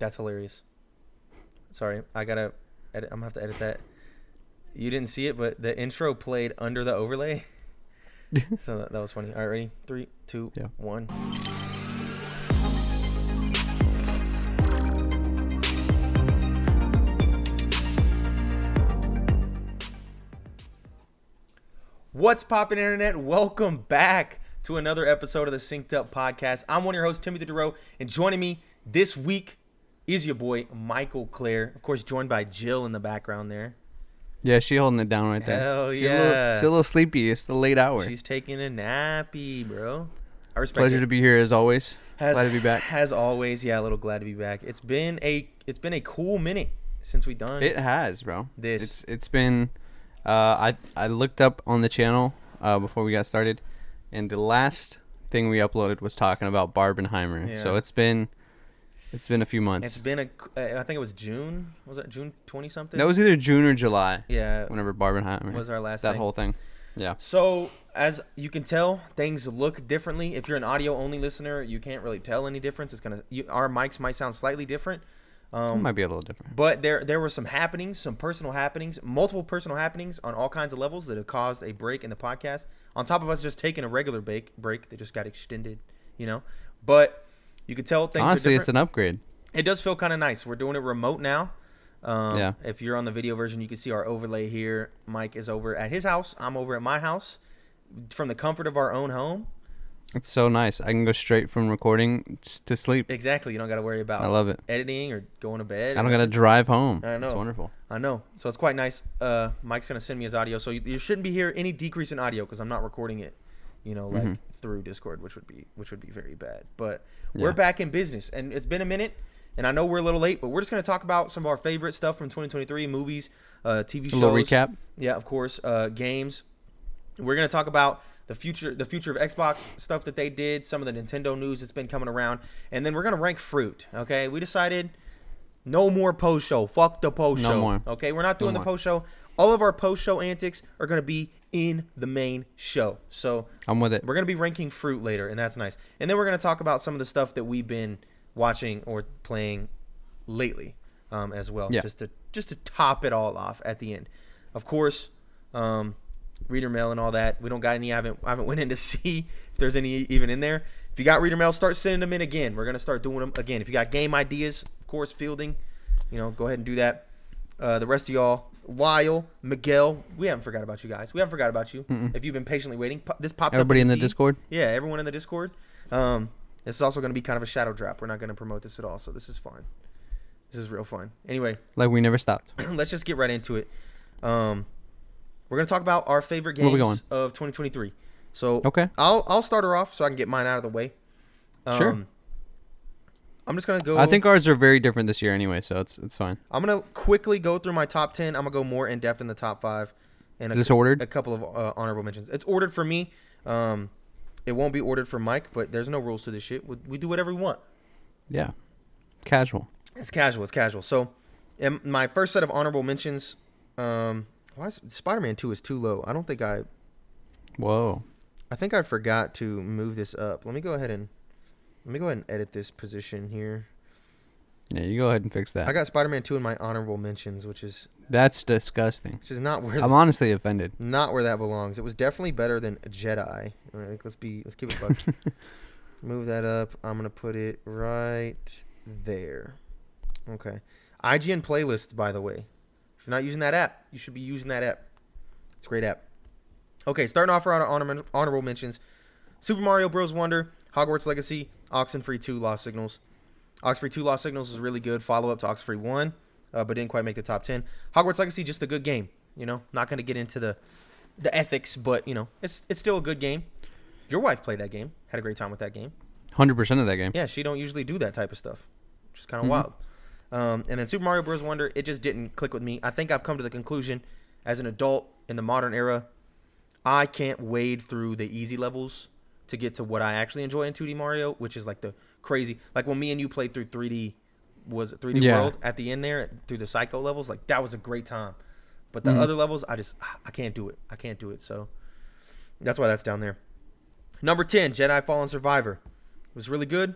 That's hilarious. Sorry, I gotta edit. I'm gonna have to edit that. You didn't see it, but the intro played under the overlay. So that was funny. All right, ready? 3, 2, 1. What's poppin', internet? Welcome back to another episode of the Synced Up Podcast. I'm one of your hosts, Timothy DeRoe, and joining me this week is your boy, Michael Clare. Of course, joined by Jill in the background there. Yeah, she holding it down right there. Hell yeah. She's a little sleepy. It's the late hour. She's taking a nappy, bro. I respect Pleasure it. to be here as always. Glad to be back. As always, yeah, a little glad to be back. It's been a cool minute since we done. It has, bro. This. It's been. I looked up on the channel before we got started, and the last thing we uploaded was talking about Barbenheimer. Yeah. So it's been a few months. It's been I think it was June. Was that June 20 something? That was either June or July. Yeah. Whenever Barbenheimer was our last that thing. whole thing. Yeah. So as you can tell, things look differently. If you're an audio only listener, you can't really tell any difference. Our mics might sound slightly different. It might be a little different. But there were some happenings, some personal happenings, multiple personal happenings on all kinds of levels that have caused a break in the podcast. On top of us just taking a regular break that just got extended, But you could tell things Honestly, are it's different. an upgrade. It does feel kind of nice. We're doing it remote now. Yeah. If you're on the video version, you can see our overlay here. Mike is over at his house. I'm over at my house from the comfort of our own home. It's so nice. I can go straight from recording to sleep. Exactly. You don't got to worry about I love it. editing or going to bed. I don't got to drive home. I know. It's wonderful. I know. So it's quite nice. Mike's going to send me his audio. So you shouldn't be hearing any decrease in audio because I'm not recording it, through Discord, which would be very bad. But we're back in business, and it's been a minute, and I know we're a little late, but we're just going to talk about some of our favorite stuff from 2023, movies, TV shows. A little recap. Yeah, of course. Games. We're going to talk about the future of Xbox stuff that they did, some of the Nintendo news that's been coming around, and then we're going to rank fruit, okay? We decided no more post show. Fuck the post show. No more. Okay, we're not doing the more. post show. All of our post show antics are going to be in the main show. So I'm with it. we're going to be ranking fruit later, and that's nice. And then we're going to talk about some of the stuff that we've been watching or playing lately as well, Yeah. just to top it all off at the end. Of course, reader mail and all that. We don't got any. I haven't went in to see if there's any even in there. If you got reader mail, start sending them in again. We're gonna start doing them again. If you got game ideas, of course, fielding, go ahead and do that. The rest of y'all, Lyle, Miguel, we haven't forgot about you guys. We haven't forgot about you. If you've been patiently waiting, this popped Everybody up in the feed. Discord? Yeah, everyone in the Discord. This is also going to be kind of a shadow drop. We're not going to promote this at all, so this is fun. This is real fun. Anyway, Like we never stopped. let's just get right into it. We're going to talk about our favorite Where we games going? of 2023. So Okay. I'll start her off so I can get mine out of the way. Sure. I'm just going to go. I think ours are very different this year anyway, so it's fine. I'm going to quickly go through my top 10. I'm going to go more in depth in the top 5. And Is this ordered? A couple of honorable mentions. It's ordered for me. It won't be ordered for Mike, but there's no rules to this shit. We do whatever we want. Yeah. Casual. It's casual. So, in my first set of honorable mentions, why is Spider-Man 2 is too low? I don't think Whoa. I think I forgot to move this up. Let me go ahead and edit this position here. Yeah, you go ahead and fix that. I got Spider-Man 2 in my honorable mentions, which is That's disgusting. not where I'm honestly offended. not where that belongs. It was definitely better than Jedi. All right, let's keep it buck. Move that up. I'm gonna put it right there. Okay. IGN playlists, by the way. If you're not using that app, you should be using that app. It's a great app. Okay, starting off for our honorable mentions. Super Mario Bros. Wonder, Hogwarts Legacy, Oxenfree 2 Lost Signals. Oxenfree 2 Lost Signals is really good. Follow-up to Oxenfree 1, but didn't quite make the top 10. Hogwarts Legacy, just a good game. Not going to get into the ethics, but, it's still a good game. Your wife played that game. Had a great time with that game. 100% of that game. Yeah, she don't usually do that type of stuff, which is kind of wild. And then Super Mario Bros. Wonder, it just didn't click with me. I think I've come to the conclusion, as an adult in the modern era, I can't wade through the easy levels to get to what I actually enjoy in 2D Mario, which is like the crazy, like when me and you played through 3D, was it 3D World at the end there through the Psycho levels? Like that was a great time. But the other levels, I can't do it. I can't do it. So that's why that's down there. Number 10, Jedi Fallen Survivor. It was really good.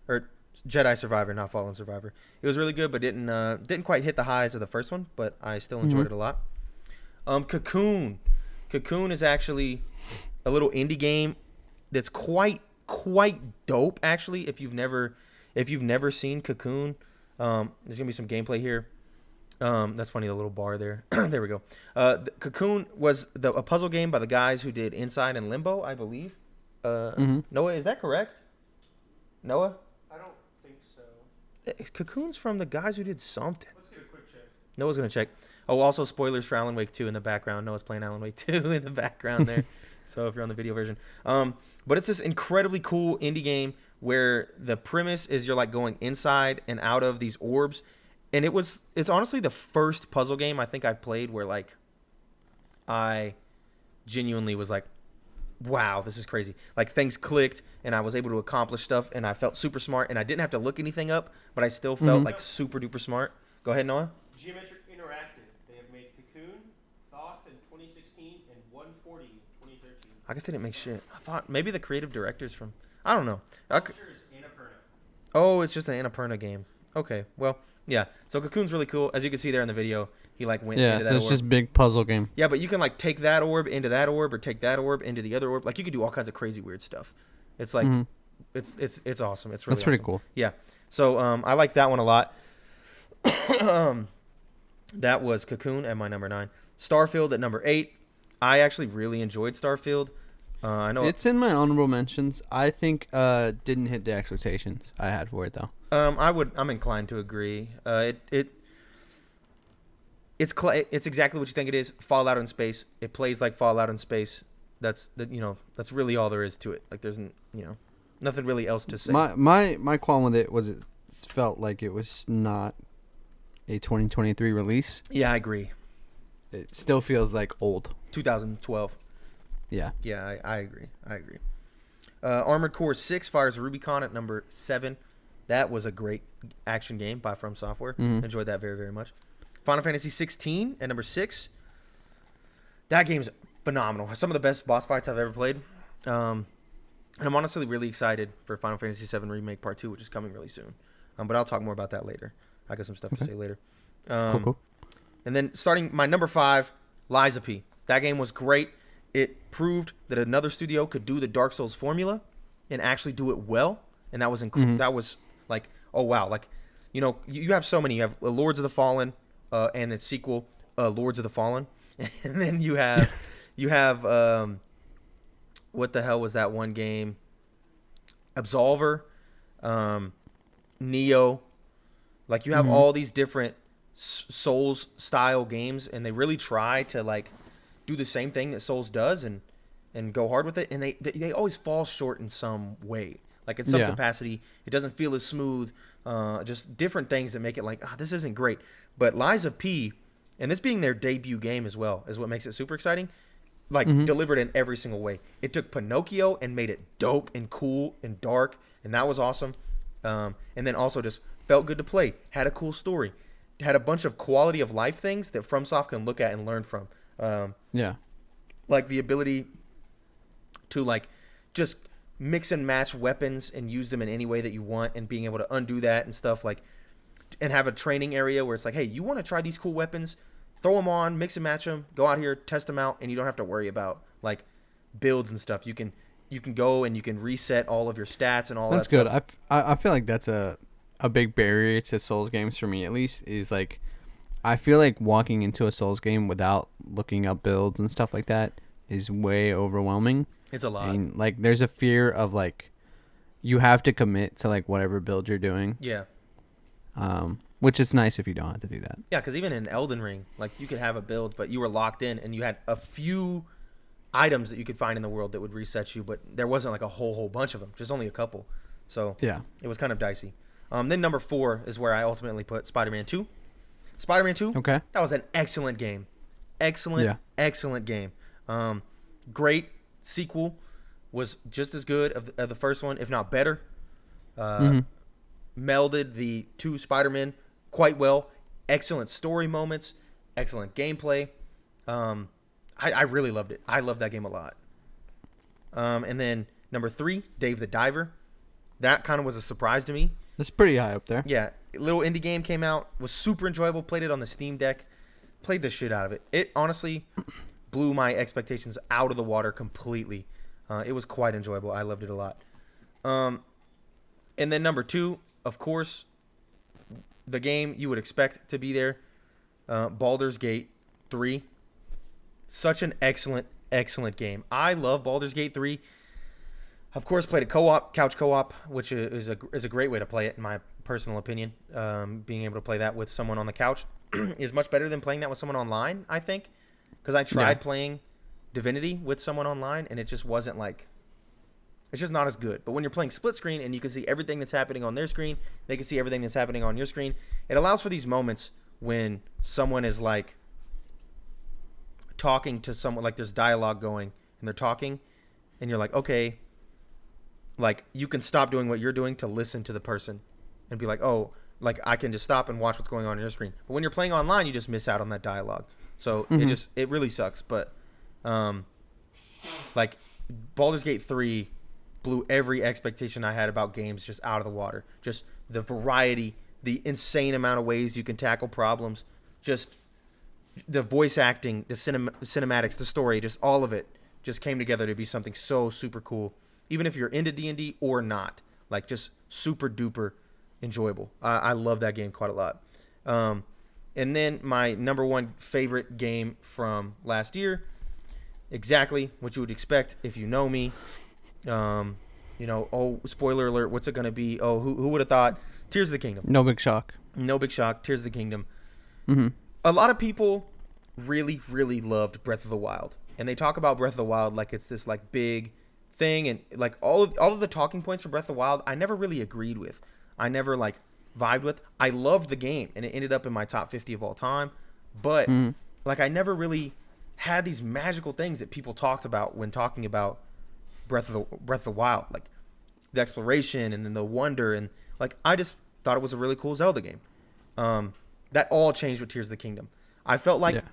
Or Jedi Survivor, not Fallen Survivor. It was really good, but didn't quite hit the highs of the first one, but I still Mm-hmm. enjoyed it a lot. Cocoon. Cocoon is actually a little indie game that's quite dope. Actually, if you've never seen Cocoon, there's gonna be some gameplay here. That's funny, the little bar there. There we go. Cocoon was a puzzle game by the guys who did Inside and Limbo, I believe. Mm-hmm. Noah, is that correct? Noah? I don't think so. Cocoon's from the guys who did something. Let's get a quick check. Noah's gonna check. Oh, also spoilers for Alan Wake 2 in the background. Noah's playing Alan Wake 2 in the background there. So if you're on the video version, but it's this incredibly cool indie game where the premise is you're like going inside and out of these orbs, and it's honestly the first puzzle game I think I've played where like I genuinely was like, wow, this is crazy. Like things clicked and I was able to accomplish stuff and I felt super smart and I didn't have to look anything up, but I still felt like super duper smart. Go ahead, Noah. Geometric Interactive. They have made Cocoon, Thoth in 2016, and 140 in 2013. I guess they didn't make shit. I thought maybe the creative directors from, I don't know. Publisher is Annapurna. Oh, it's just an Annapurna game. Okay, well, yeah. So Cocoon's really cool. As you can see there in the video, he like went Yeah, into so that it's orb. just big puzzle game. Yeah, but you can like take that orb into that orb or take that orb into the other orb. Like you could do all kinds of crazy weird stuff. It's like Mhm. it's awesome. It's really That's pretty awesome. cool. Yeah. So I like that one a lot. That was Cocoon at my number 9. Starfield at number 8. I actually really enjoyed Starfield. I know It's in my honorable mentions. I think didn't hit the expectations I had for it though. I'm inclined to agree. It's exactly what you think it is. Fallout in space. It plays like Fallout in space. That's really all there is to it. Like there's nothing really else to say. My qualm with it was it felt like it was not a 2023 release. Yeah, I agree. It still feels like old. 2012. Yeah. Yeah, I agree. Armored Core 6 fires Rubicon at number 7. That was a great action game by From Software. Mhm. Enjoyed that very, very much. Final Fantasy 16 at number 6. That game's phenomenal. Some of the best boss fights I've ever played. And I'm honestly really excited for Final Fantasy 7 Remake Part 2, which is coming really soon. But I'll talk more about that later. I got some stuff to say later. Cool. And then starting my number 5, Lies of P. That game was great. It proved that another studio could do the Dark Souls formula and actually do it well. And that was that was like, oh wow, like you have so many. You have Lords of the Fallen and its sequel, Lords of the Fallen, and then you have what the hell was that one game? Absolver, Neo. Like you have all these different Souls style games, and they really try to like do the same thing that Souls does and go hard with it, and they always fall short in some way. Like in some capacity, it doesn't feel as smooth. Just different things that make it like, this isn't great. But Lies of P, and this being their debut game as well, is what makes it super exciting. Like delivered in every single way. It took Pinocchio and made it dope and cool and dark, and that was awesome. And then also just felt good to play. Had a cool story. Had a bunch of quality of life things that FromSoft can look at and learn from. Like the ability to like just mix and match weapons and use them in any way that you want, and being able to undo that and stuff, like, and have a training area where it's like, hey, you want to try these cool weapons, throw them on, mix and match them, go out here, test them out, and you don't have to worry about like builds and stuff. You can go and you can reset all of your stats and all That's that good. stuff. I feel like that's a big barrier to Souls games for me, at least, is like I feel like walking into a Souls game without looking up builds and stuff like that is way overwhelming. It's a lot. And like there's a fear of like you have to commit to like whatever build you're doing. Yeah. Which is nice if you don't have to do that. Yeah, because even in Elden Ring, like you could have a build, but you were locked in, and you had a few items that you could find in the world that would reset you, but there wasn't like a whole bunch of them, just only a couple. So Yeah. it was kind of dicey. Then number 4 is where I ultimately put Spider-Man 2. Spider-Man 2, Okay. that was an excellent game. Excellent game. Great sequel. Was just as good of the first one, if not better. Melded the two Spider-Men quite well. Excellent story moments. Excellent gameplay. I really loved it. I loved that game a lot. And then number 3, Dave the Diver. That kind of was a surprise to me. It's pretty high up there. Yeah, little indie game came out, was super enjoyable. Played it on the Steam Deck, played the shit out of it. It honestly blew my expectations out of the water completely. It was quite enjoyable. I loved it a lot. And then number 2, of course, the game you would expect to be there, Baldur's Gate 3. Such an excellent game. I love Baldur's Gate 3. Of course, played a co-op, couch co-op, which is a great way to play it, in my personal opinion. Being able to play that with someone on the couch is much better than playing that with someone online, I think. Because I tried playing Divinity with someone online, and it just wasn't like... It's just not as good. But when you're playing split screen and you can see everything that's happening on their screen, they can see everything that's happening on your screen, it allows for these moments when someone is like talking to someone, like there's dialogue going and they're talking, and you're like, okay, like you can stop doing what you're doing to listen to the person and be like, oh, like I can just stop and watch what's going on your screen. But when you're playing online, you just miss out on that dialogue. So it really sucks. But like Baldur's Gate 3 blew every expectation I had about games just out of the water. Just the variety, the insane amount of ways you can tackle problems, just the voice acting, the cinematics, the story, just all of it just came together to be something so super cool. Even if you're into D&D or not, like just super duper enjoyable. I love that game quite a lot. And then my number 1 favorite game from last year, exactly what you would expect if you know me. Oh, spoiler alert, what's it going to be? Oh, who would have thought? Tears of the Kingdom. No big shock. No big shock. Tears of the Kingdom. Mm-hmm. A lot of people really, really loved Breath of the Wild. And they talk about Breath of the Wild like it's this like big thing. And like all of the talking points for Breath of the Wild, I never really agreed with. I never like vibed with. I loved the game and it ended up in my top 50 of all time. But like I never really had these magical things that people talked about when talking about Breath of the Wild, like the exploration and then the wonder, and like I just thought it was a really cool Zelda game. That all changed with Tears of the Kingdom. I felt like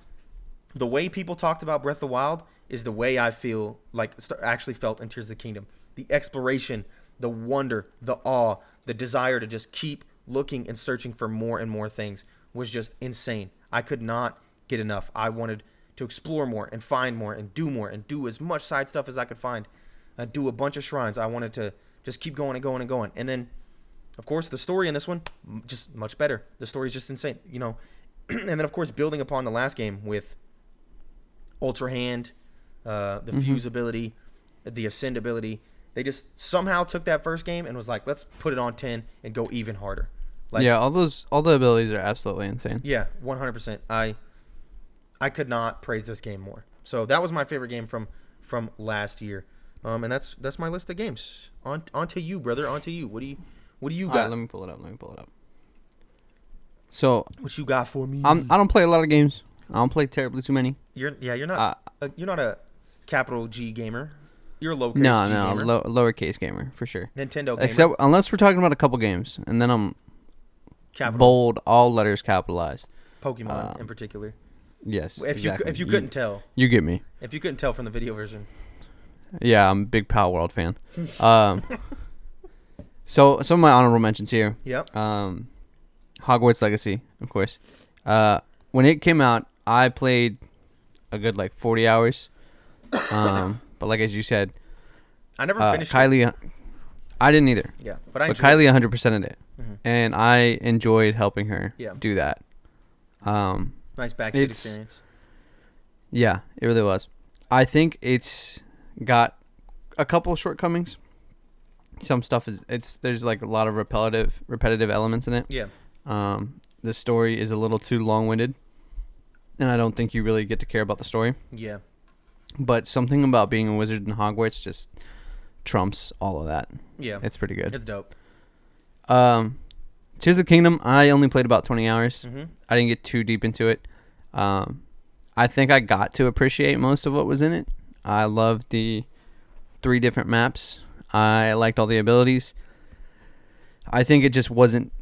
the way people talked about Breath of the Wild is the way I feel like actually felt in Tears of the Kingdom. The exploration, the wonder, the awe, the desire to just keep looking and searching for more and more things was just insane. I could not get enough. I wanted to explore more and find more and do as much side stuff as I could find. Do a bunch of shrines. I wanted to just keep going and going and going. And then, of course, the story in this one, just much better. The story is just insane, and then, of course, building upon the last game with Ultra Hand, the Fuse ability, the Ascend ability. They just somehow took that first game and was like, let's put it on 10 and go even harder. Like, all the abilities are absolutely insane. Yeah, 100%. I could not praise this game more. So that was my favorite game from last year. And that's my list of games. On to you, brother. On to you. What do you got? All right, let me pull it up. So what you got for me? I don't play a lot of games. I don't play terribly too many. You're not a capital G gamer. You're a lowercase G gamer. Lowercase gamer for sure. Nintendo gamer. Except unless we're talking about a couple games, and then I'm bold, all letters capitalized. Pokemon in particular. Yes. If you couldn't tell. You get me. If you couldn't tell from the video version. Yeah, I'm a big Pal World fan. So some of my honorable mentions here. Yep. Hogwarts Legacy, of course. When it came out, I played a good 40 hours. But like as you said, I never finished Kylie, it. I didn't either. Yeah, but Kylie 100%ed it, and I enjoyed helping her do that. Nice backseat experience. Yeah, it really was. I think it's got a couple of shortcomings. Some stuff there's a lot of repetitive elements in it. Yeah. The story is a little too long-winded, and I don't think you really get to care about the story. Yeah. But something about being a wizard in Hogwarts just trumps all of that. Yeah. It's pretty good. It's dope. Tears of the Kingdom, I only played about 20 hours. Mm-hmm. I didn't get too deep into it. I think I got to appreciate most of what was in it. I loved the 3 different maps. I liked all the abilities. I think it just wasn't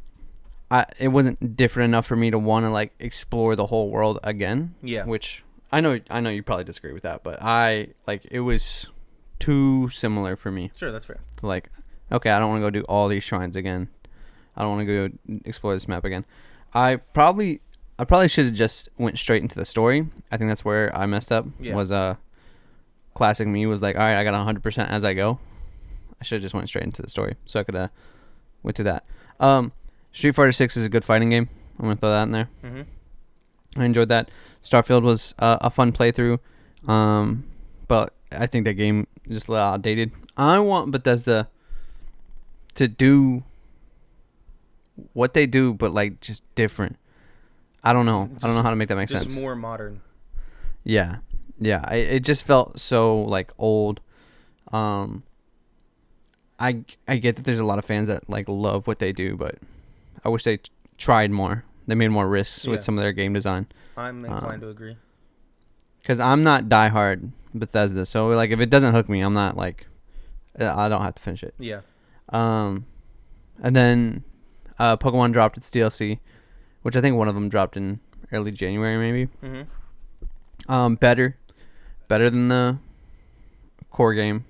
different enough for me to want to explore the whole world again. Yeah. Which I know you probably disagree with that, but it was too similar for me. Sure, that's fair. To okay, I don't want to go do all these shrines again. I don't want to go explore this map again. I probably should have just went straight into the story. I think that's where I messed up. Yeah. Was classic me was like, all right, I got 100% as I go. I should have just went straight into the story, so I could went to that. Street Fighter 6 is a good fighting game. I'm gonna throw that in there. Mm-hmm. I enjoyed that. Starfield was a fun playthrough, but I think that game is just a little outdated. I want Bethesda to do what they do, but like just different. I don't know. I don't know how to make that make sense. Just more modern. Yeah. It just felt so like old. I get that there's a lot of fans that like love what they do, but I wish they tried more. They made more risks with some of their game design. I'm inclined to agree. Because I'm not diehard Bethesda, so like if it doesn't hook me, I'm not like I don't have to finish it. Yeah. And then Pokemon dropped its DLC, which I think one of them dropped in early January maybe. Mm-hmm. Better than the core game,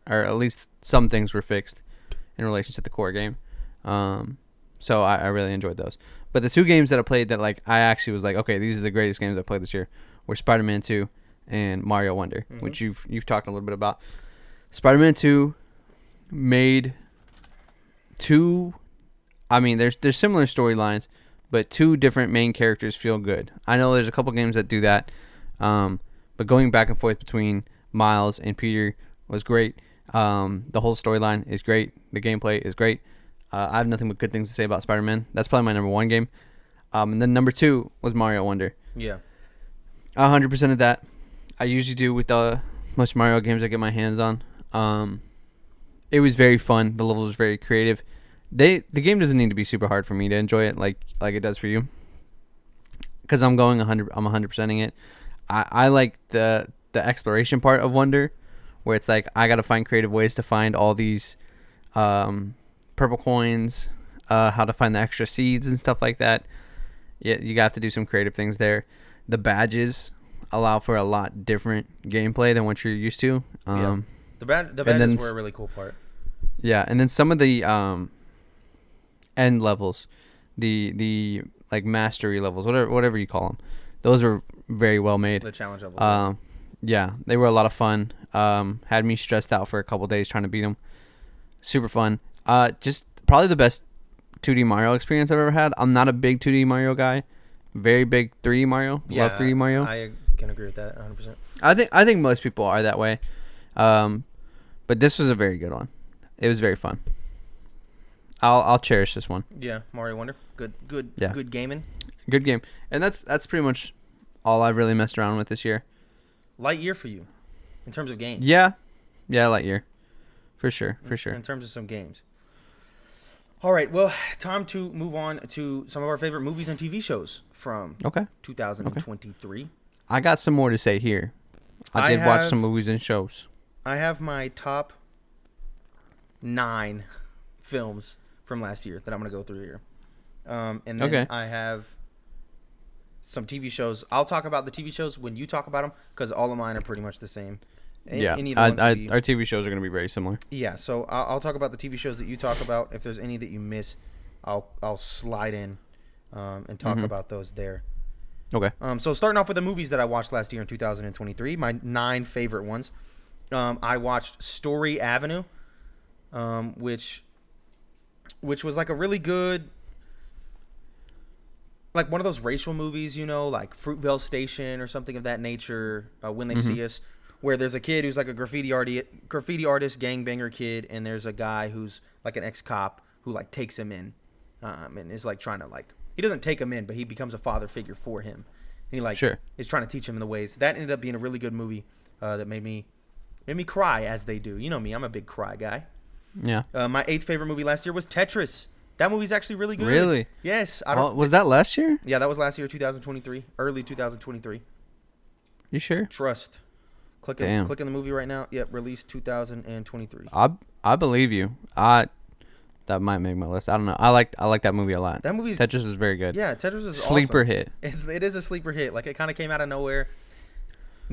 or at least some things were fixed in relation to the core game. So I really enjoyed those. But the two games that I played that like I actually was like, okay, these are the greatest games I played this year, were Spider-Man 2 and Mario Wonder, mm-hmm. which you've talked a little bit about. Spider-Man 2 made two. I mean, there's similar storylines, but two different main characters feel good. I know there's a couple games that do that, but going back and forth between Miles and Peter was great. The whole storyline is great. The gameplay is great. I have nothing but good things to say about Spider-Man. That's probably my number one game. And then number two was Mario Wonder. Yeah. 100% of that. I usually do with most Mario games I get my hands on. It was very fun. The level was very creative. The game doesn't need to be super hard for me to enjoy it like it does for you. Because I'm 100%ing it. I like the exploration part of Wonder, where it's like I gotta find creative ways to find all these purple coins, how to find the extra seeds and stuff like that. Yeah, you have to do some creative things there. The badges allow for a lot different gameplay than what you're used to. Yeah. The badges were a really cool part. Yeah, and then some of the end levels, the like mastery levels, whatever you call them, those are very well made. The challenge levels. Yeah, they were a lot of fun. Had me stressed out for a couple days trying to beat them. Super fun. Just probably the best 2D Mario experience I've ever had. I'm not a big 2D Mario guy. Very big 3D Mario. Yeah, love 3D Mario. I can agree with that 100%. I think most people are that way. But this was a very good one. It was very fun. I'll cherish this one. Yeah, Mario Wonder. Good gaming. Good game. And that's pretty much all I've really messed around with this year. Light year for you in terms of games. Yeah, light year. For sure. In terms of some games. All right, well, time to move on to some of our favorite movies and TV shows from 2023. I got some more to say here. I did watch some movies and shows. I have my top 9 films from last year that I'm going to go through here. And then I have some TV shows. I'll talk about the TV shows when you talk about them, because all of mine are pretty much the same. Our TV shows are going to be very similar. Yeah, so I'll talk about the TV shows that you talk about. If there's any that you miss, I'll slide in and talk about those there. Okay. So starting off with the movies that I watched last year in 2023, my 9 favorite ones. I watched Story Avenue, which was like a really good, like one of those racial movies, like Fruitvale Station or something of that nature. When They See Us, where there's a kid who's like a graffiti artist, gangbanger kid, and there's a guy who's like an ex-cop who like takes him in, and is like trying to like, he doesn't take him in, but he becomes a father figure for him. And he is trying to teach him in the ways. That ended up being a really good movie that made me cry, as they do. You know me, I'm a big cry guy. Yeah. My 8th favorite movie last year was Tetris. That movie's actually really good. Really? Yes. Was that last year? Yeah, that was last year, 2023, early 2023. You sure? Trust. Click in the movie right now. Yep, released 2023. I believe you. That might make my list. I don't know. I like that movie a lot. Tetris is very good. Yeah, Tetris is sleeper awesome. hit. It is a sleeper hit. Like, it kind of came out of nowhere.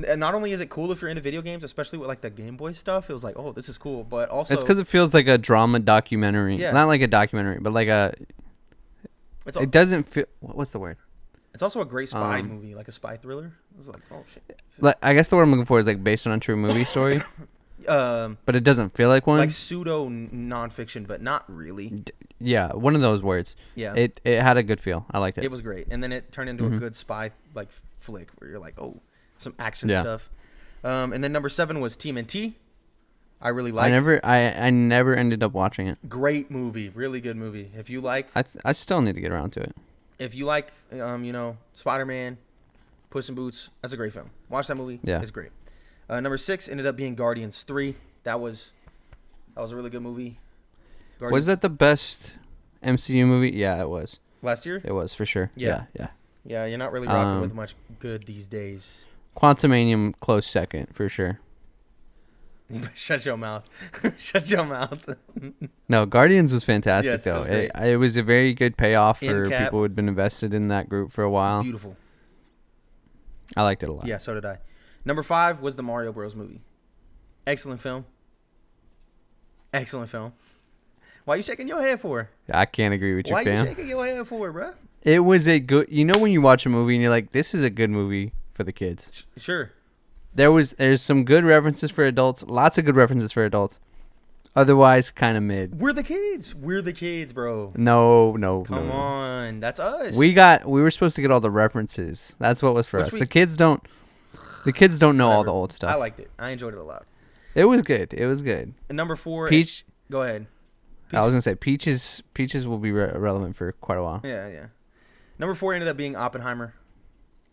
And not only is it cool if you're into video games, especially with like the Game Boy stuff, it was like, oh, this is cool. But also, it's because it feels like a drama documentary. Yeah. Not like a documentary, but like a It's It doesn't feel. What's the word? it's also a great spy movie, like a spy thriller. It's like, oh shit. Like, I guess the word I'm looking for is like based on a true movie story, but it doesn't feel like one. Like pseudo nonfiction, but not really. Yeah, one of those words. Yeah. It had a good feel. I liked it. It was great, and then it turned into a good spy like flick where you're like, oh, some action stuff. And then number 7 was TMNT. I really liked. I never ended up watching it. Great movie, really good movie. If you like, I still need to get around to it. if you like, Spider-Man, Puss in Boots, that's a great film. Watch that movie. Yeah. It's great. Number 6 ended up being Guardians 3. That was a really good movie. Was Guardians that the best MCU movie? Yeah, it was. last year? It was for sure. Yeah. Yeah. Yeah, you're not really rocking with much good these days. Quantumanium close second for sure. Shut your mouth. Shut your mouth. No, Guardians was fantastic Yes, it though. was great. It was a very good payoff for In cap. people who had been invested in that group for a while. Beautiful. I liked it a lot. Yeah, so did I. Number 5 was the Mario Bros. Movie. Excellent film. Excellent film. Why you shaking your head for? I can't agree with you, Why fam. you shaking your head for, bruh? It was a good. You know when you watch a movie and you're like, this is a good movie for the kids. Sure. There's some good references for adults. Lots of good references for adults. Otherwise, kind of mid. We're the kids. We're the kids, bro. No. Come on. That's us. We were supposed to get all the references. That's what was for Which us. we- The kids don't know all Whatever. the old I stuff. liked it. I enjoyed it a lot. It was good. It was good. And number 4. Peach. Go ahead. I was gonna say Peaches will be relevant for quite a while. Yeah. Number 4 ended up being Oppenheimer.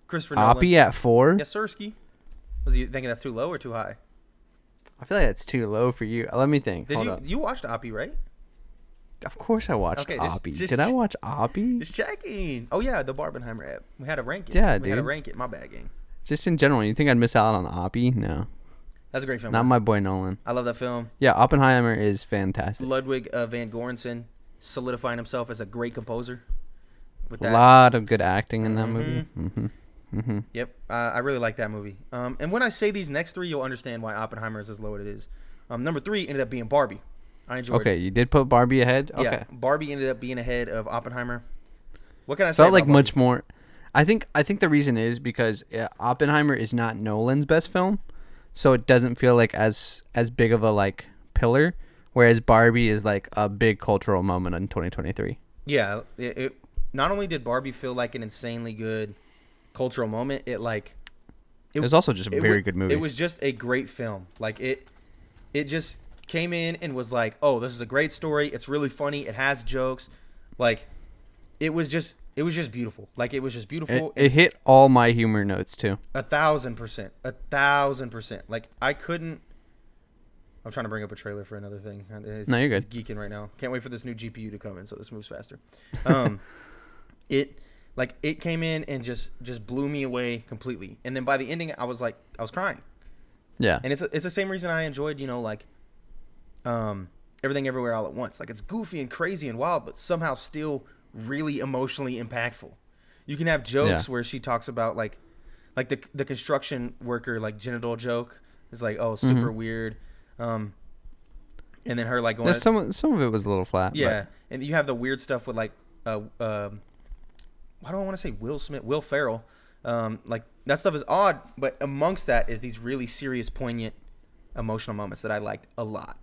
Christopher Nolan. Oppie at 4. Yes, Sirski. Was you thinking that's too low or too high? I feel like that's too low for you. Let me think. Did Hold you up. you watched Oppie, right? Of course I watched Okay, Oppie. just- Did I watch Oppie? Just checking. Oh yeah, the Barbenheimer app. We had to rank it. Yeah, we had to dude. rank it. My bad, gang. Just in general, you think I'd miss out on Oppie? No, That's a great film. not man. my boy Nolan. I love that film. Yeah, Oppenheimer is fantastic. Ludwig Van Goranson solidifying himself as a great composer. With A that. lot of good acting in that movie. Yep, I really like that movie. And when I say these next 3, you'll understand why Oppenheimer is as low as it is. Number 3 ended up being Barbie. I enjoyed Okay, it. you did put Barbie ahead. Okay, Yeah, Barbie ended up being ahead of Oppenheimer. What can I say? felt about like Barbie? much more. I think the reason is because Oppenheimer is not Nolan's best film, so it doesn't feel like as big of a like pillar. Whereas Barbie is like a big cultural moment in 2023. Yeah, it not only did Barbie feel like an insanely good cultural moment, it was also just a very good movie. It was just a great film. Like it just came in and was like, oh, this is a great story. It's really funny. It has jokes. Like it was just beautiful. Like it was just beautiful. It hit all my humor notes too. 1,000%. 1,000%. Like I couldn't. I'm trying to bring up a trailer for another thing. No, you're good. It's geeking right now. Can't wait for this new GPU to come in so this moves faster. It came in and just blew me away completely. And then by the ending, I was crying. Yeah. And it's the same reason I enjoyed, Everything Everywhere All at Once. Like it's goofy and crazy and wild, but somehow still really emotionally impactful. You can have jokes where she talks about like the construction worker like genital joke is like, oh, super weird. And then her like going Some of it was a little flat. yeah, and you have the weird stuff with like why do I want to say Will Ferrell. Like that stuff is odd, but amongst that is these really serious, poignant, emotional moments that I liked a lot.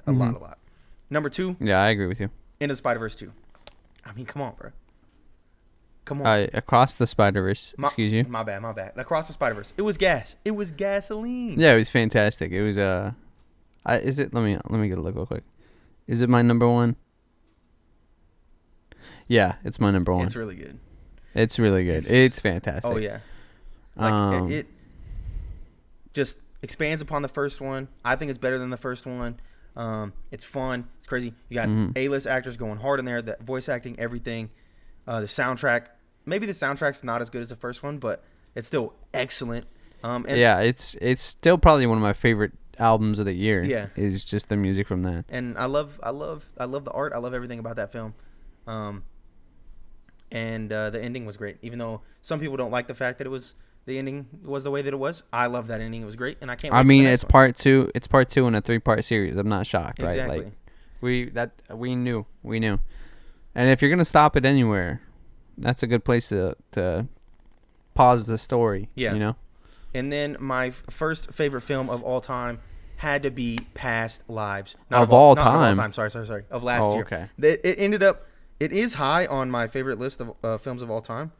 Number 2, But, yeah, I agree with you. Into the Spider-Verse 2. I mean, come on, bro. Come on. Across the Spider-Verse. Excuse you. My bad. Across the Spider-Verse. It was gas. It was gasoline. Yeah, it was fantastic. It was is it? Let me get a look real quick. Is it my number 1? Yeah, it's my number 1. It's really good. It's really good. It's fantastic. Oh yeah. Like it just expands upon the first one. I think it's better than the first one. It's fun. It's crazy. You got A-list actors going hard in there. The voice acting, everything. The soundtrack. Maybe the soundtrack's not as good as the first one, but it's still excellent. And yeah, it's still probably one of my favorite albums of the year. Yeah. Is just the music from that. And I love the art. I love everything about that film. And the ending was great. Even though some people don't like the fact that the ending was the way that it was, I love that ending. It was great, and I can't wait I for mean, the next it's one. part 2. It's part 2 in a 3-part series. I'm not shocked, right? Exactly. Like we knew. And if you're gonna stop it anywhere, that's a good place to pause the story. Yeah. You know. And then my first favorite film of all time had to be Past Lives. Of all Not of all time? time. Sorry. Of last year. Okay. It ended up. It is high on my favorite list of films of all time.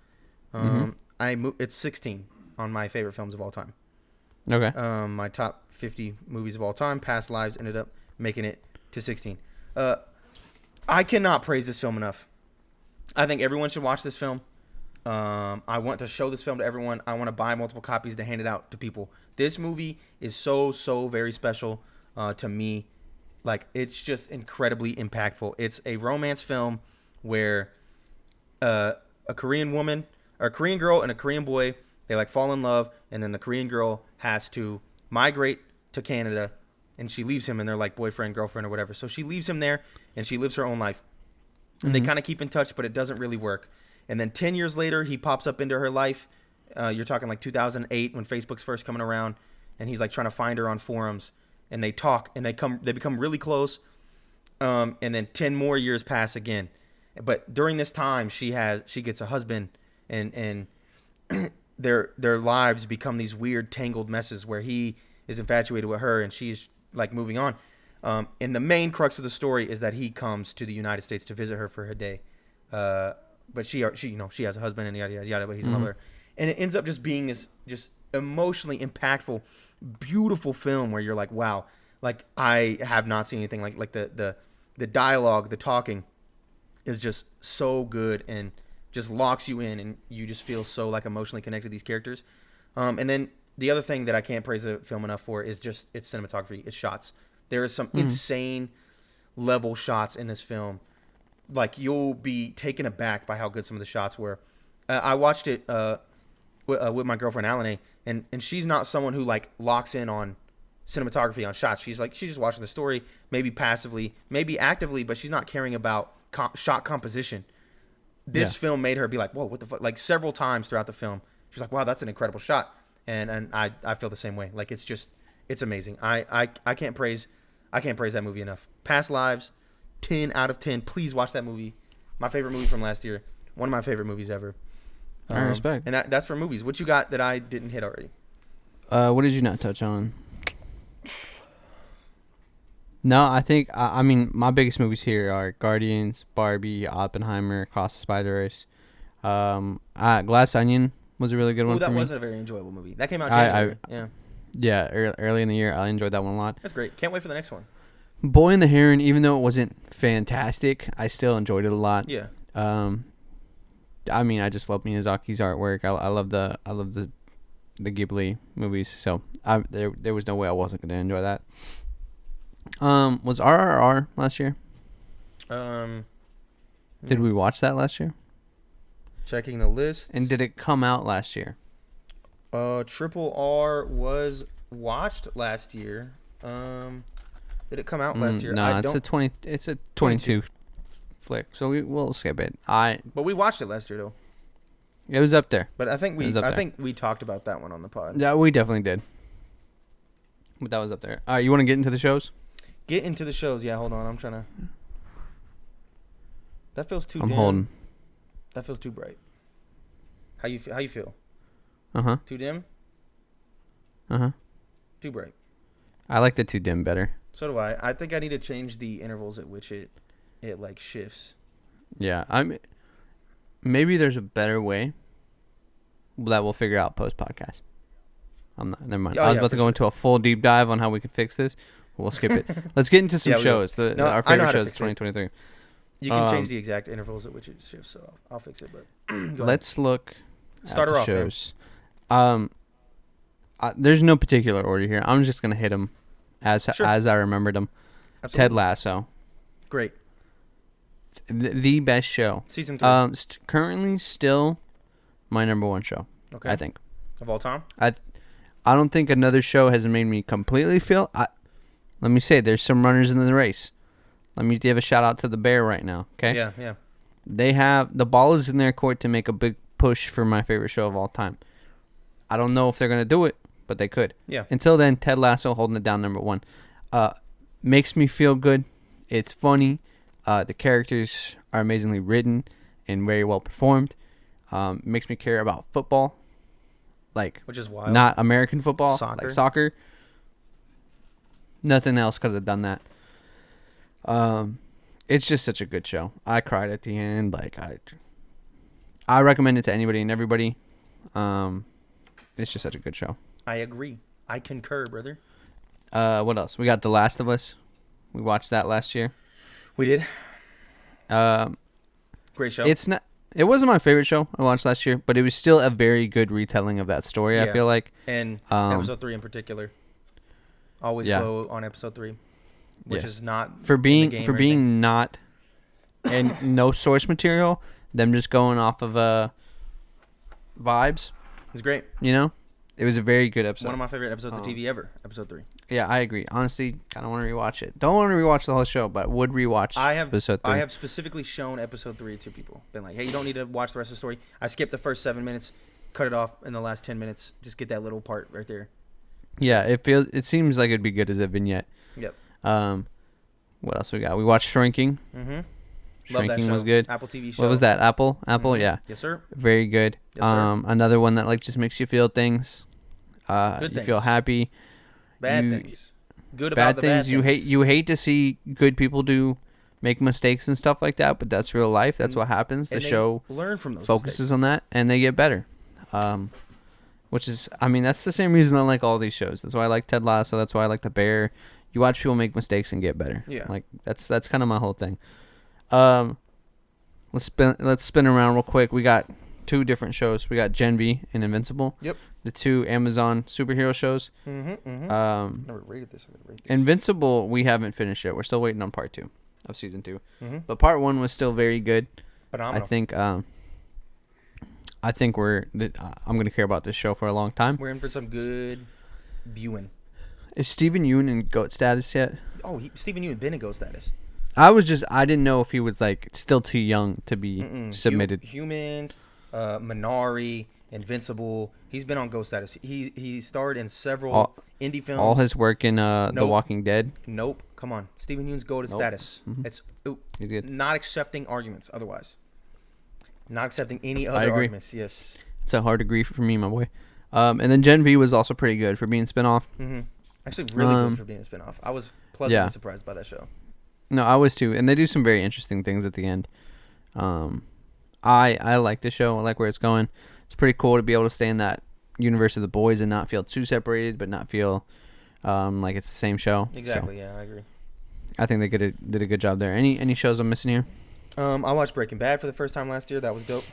It's 16 on my favorite films of all time. Okay. My top 50 movies of all time. Past Lives ended up making it to 16. I cannot praise this film enough. I think everyone should watch this film. I want to show this film to everyone. I want to buy multiple copies to hand it out to people. This movie is so very special to me. Like, it's just incredibly impactful. It's a romance film where a Korean woman, or a Korean girl and a Korean boy, they like fall in love, and then the Korean girl has to migrate to Canada, and she leaves him, and they're like boyfriend, girlfriend, or whatever. So she leaves him there, and she lives her own life. And they kind of keep in touch, but it doesn't really work. And then 10 years later, he pops up into her life. You're talking like 2008 when Facebook's first coming around, and he's like trying to find her on forums, and they talk, and they become really close. And then 10 more years pass again. But during this time, she gets a husband, and their lives become these weird tangled messes where he is infatuated with her, and she's like moving on. And the main crux of the story is that he comes to the United States to visit her for her day. But she has a husband and yada yada yada, but he's in love with her. And it ends up just being this just emotionally impactful, beautiful film where you're like, wow, like I have not seen anything like the dialogue, the talking is just so good and just locks you in, and you just feel so like emotionally connected to these characters. And then the other thing that I can't praise the film enough for is just its cinematography, its shots. There is some insane level shots in this film. Like, you'll be taken aback by how good some of the shots were. I watched it with my girlfriend Alana, and she's not someone who like locks in on cinematography, on shots. She's just watching the story, maybe passively, maybe actively, but she's not caring about shot composition. This film made her be like, whoa, what the fuck? Like, several times throughout the film, she's like, wow, that's an incredible shot. And I feel the same way. Like, it's amazing. I can't praise that movie enough. Past Lives, 10 out of 10. Please watch that movie. My favorite movie from last year. One of my favorite movies ever. I respect. And that's for movies. What you got that I didn't hit already? What did you not touch on? No, I think I mean my biggest movies here are Guardians, Barbie, Oppenheimer, Across the Spider-Verse. Glass Onion was a really good one for me. That wasn't a very enjoyable movie. That came out January. Early in the year. I enjoyed that one a lot. That's great. Can't wait for the next one. Boy and the Heron, even though it wasn't fantastic, I still enjoyed it a lot. Yeah. I mean, I just love Miyazaki's artwork. I love the Ghibli movies. So there was no way I wasn't going to enjoy that. Was RRR last year? Did we watch that last year? Checking the list. And did it come out last year? Triple R was watched last year. Did it come out last year? No, it's a 22 flick. So we'll skip it. But we watched it last year though. It was up there. But I think we talked about that one on the pod. Yeah, we definitely did. But that was up there. All right, you want to get into the shows? Get into the shows. Yeah, hold on. I'm trying to. That feels too. I'm dim. holding. That feels too bright. How you feel? Uh-huh. Too dim? Uh-huh. Too bright. I like the too dim better. So do I. I think I need to change the intervals at which it like shifts. Yeah, maybe there's a better way that we'll figure out post podcast. Never mind. I was about to go into a full deep dive on how we can fix this. We'll skip it. Let's get into some shows. Our favorite shows of 2023. You can change the exact intervals at which it shifts, so I'll fix it. But let's look Start at her the off, shows. There's no particular order here. I'm just gonna hit them as I remembered them. Absolutely. Ted Lasso. Great. The best show. Season 3. Currently still my number one show. Okay. I think. Of all time? I don't think another show has made me completely feel. Let me say, there's some runners in the race. Let me give a shout out to the Bear right now. Okay. Yeah. They have the ball is in their court to make a big push for my favorite show of all time. I don't know if they're gonna do it, but they could. Yeah. Until then, Ted Lasso holding it down number one. Makes me feel good. It's funny. The characters are amazingly written and very well performed. Makes me care about football, like Which is wild. not American football, Soccer. like soccer. Nothing else could have done that. It's just such a good show. I cried at the end. Like I recommend it to anybody and everybody. It's just such a good show. I agree. I concur, brother. What else? We got The Last of Us. We watched that last year. We did. Um, Great show. it's not. It wasn't my favorite show I watched last year, but it was still a very good retelling of that story. I Yeah. feel like. And episode 3 in particular. Always Yeah. glow on episode 3, which Yes. is not For in the being game for or anything. being not and no source material, them just going off of vibes. It's great. You know, it was a very good episode. One of my favorite episodes of TV ever. Episode 3. Yeah, I agree. Honestly, kind of want to rewatch it. Don't want to rewatch the whole show, but would rewatch episode 3. I have specifically shown episode 3 to people. Been like, hey, you don't need to watch the rest of the story. I skipped the first 7 minutes, cut it off in the last 10 minutes. Just get that little part right there. Yeah, it seems like it'd be good as a vignette. Yep. What else we got? We watched Shrinking. Mm-hmm. Love that Shrinking show. was good. Apple TV show. What was that? Apple? Mhm. Yeah. Yes, sir. Very good. Yes, sir. Another one that like just makes you feel things. Good You feel things. happy. Bad You- things. Good Bad about the things. bad You things. hate to see good people make mistakes and stuff like that, but that's real life. That's And- what happens. The And they show learn from those focuses mistakes. on that, and they get better. Which is, I mean, that's the same reason I like all these shows. That's why I like Ted Lasso. That's why I like The Bear. You watch people make mistakes and get better. Yeah. Like that's kind of my whole thing. Let's spin around real quick. We got 2 different shows. We got Gen V and Invincible. Yep. The 2 Amazon superhero shows. Mm-hmm. Mm-hmm. Never rated this. I'm gonna rate this. Invincible, we haven't finished yet. We're still waiting on part 2 of season 2. Mm-hmm. But part 1 was still very good. Phenomenal. I think I'm gonna care about this show for a long time. We're in for some good viewing. Is Steven Yeun in GOAT status yet? Oh, Stephen Yeun been in Ghost status. I didn't know if he was like still too young to be submitted. Humans, Minari, Invincible. He's been on Ghost status. He starred in several indie films. All his work in The Nope. Walking Dead. Nope. Come on. Stephen Yeun's go to Nope. status. Mhm. It's He's good. not accepting arguments otherwise. Not accepting any I other agree. arguments. Yes. It's a hard agree for me, my boy. And then Gen V was also pretty good for being spinoff. Mm-hmm. Actually, really good for being a spinoff. I was pleasantly surprised by that show. No, I was too, and they do some very interesting things at the end. I like the show. I like where it's going. It's pretty cool to be able to stay in that universe of the boys and not feel too separated, but not feel like it's the same show. Exactly. So Yeah, I agree. I think they did a good job there. Any shows I'm missing here? I watched Breaking Bad for the first time last year. That was dope.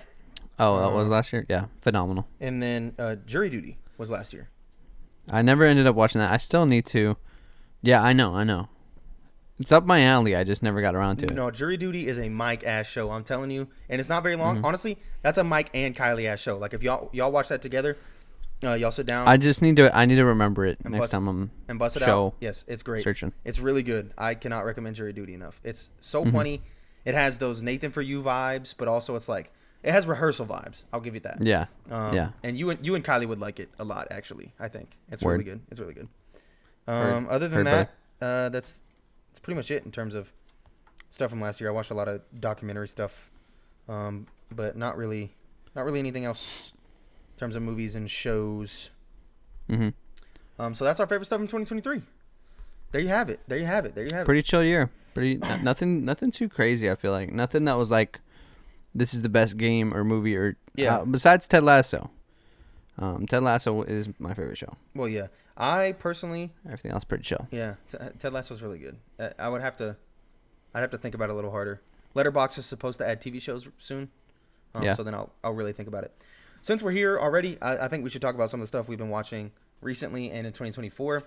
Oh, that was last year. Yeah, phenomenal. And then Jury Duty was last year. I never ended up watching that. I still need to. Yeah, I know. It's up my alley. I just never got around to it. No, Jury Duty is a Mike ass show. I'm telling you, and it's not very long. Mhm. Honestly, that's a Mike and Kylie ass show. Like if y'all watch that together, y'all sit down I just need to. I need to remember it And next bust- time I'm and bust it show out. Yes, it's great. searching. It's really good. I cannot recommend Jury Duty enough. It's so Mhm. funny. It has those Nathan For You vibes, but also it's like it has rehearsal vibes. I'll give you that. Yeah. Yeah. And you and Kylie would like it a lot. Actually, I think it's Word. really good. It's really good. Heard. Other than Heard, that, that's pretty much it in terms of stuff from last year. I watched a lot of documentary stuff, but not really anything else in terms of movies and shows. Mm-hmm. So that's our favorite stuff in 2023. There you have it. Pretty chill year. Nothing too crazy. I feel like nothing that was like, this is the best game or movie or besides Ted Lasso. Ted Lasso is my favorite show. Well, yeah. I personally, Everything else pretty chill. yeah, Ted Lasso's really good. I'd have to think about it a little harder. Letterboxd is supposed to add TV shows soon, Yeah. so then I'll really think about it. Since we're here already, I think we should talk about some of the stuff we've been watching recently and in 2024.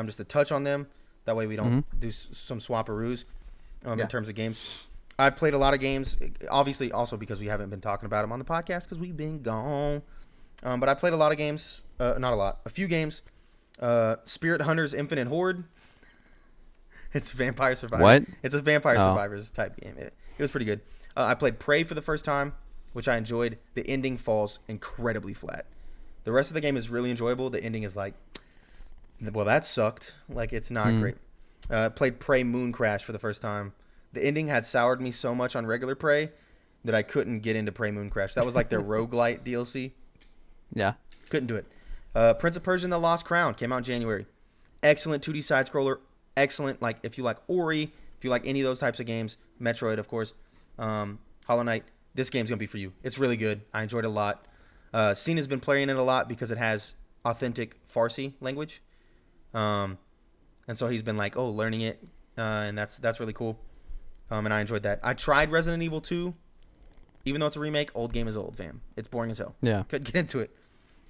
Just to touch on them. That way we don't do some swapperoos in terms of games. I've played a lot of games, obviously also because we haven't been talking about them on the podcast because we've been gone. But I played a lot of games, not a lot, a few games. Spirit Hunters Infinite Horde. It's Vampire Survivor. What? It's a Vampire Survivors type game. It was pretty good. I played Prey for the first time, which I enjoyed. The ending falls incredibly flat. The rest of the game is really enjoyable. The ending is like, well, that sucked. Like, it's not great. Played Prey Moon Crash for the first time. The ending had soured me so much on regular Prey that I couldn't get into Prey Moon Crash. That was like their roguelite DLC. Yeah. Couldn't do it. Prince of Persia and the Lost Crown came out in January. Excellent 2D side scroller. Excellent, like if you like Ori, if you like any of those types of games, Metroid, of course, Hollow Knight, this game's gonna be for you. It's really good. I enjoyed it a lot. Cena's been playing it a lot because it has authentic Farsi language, and so he's been like, learning it, and that's really cool. And I enjoyed that. I tried Resident Evil 2, even though it's a remake. Old game is old, fam. It's boring as hell. Yeah. Couldn't get into it.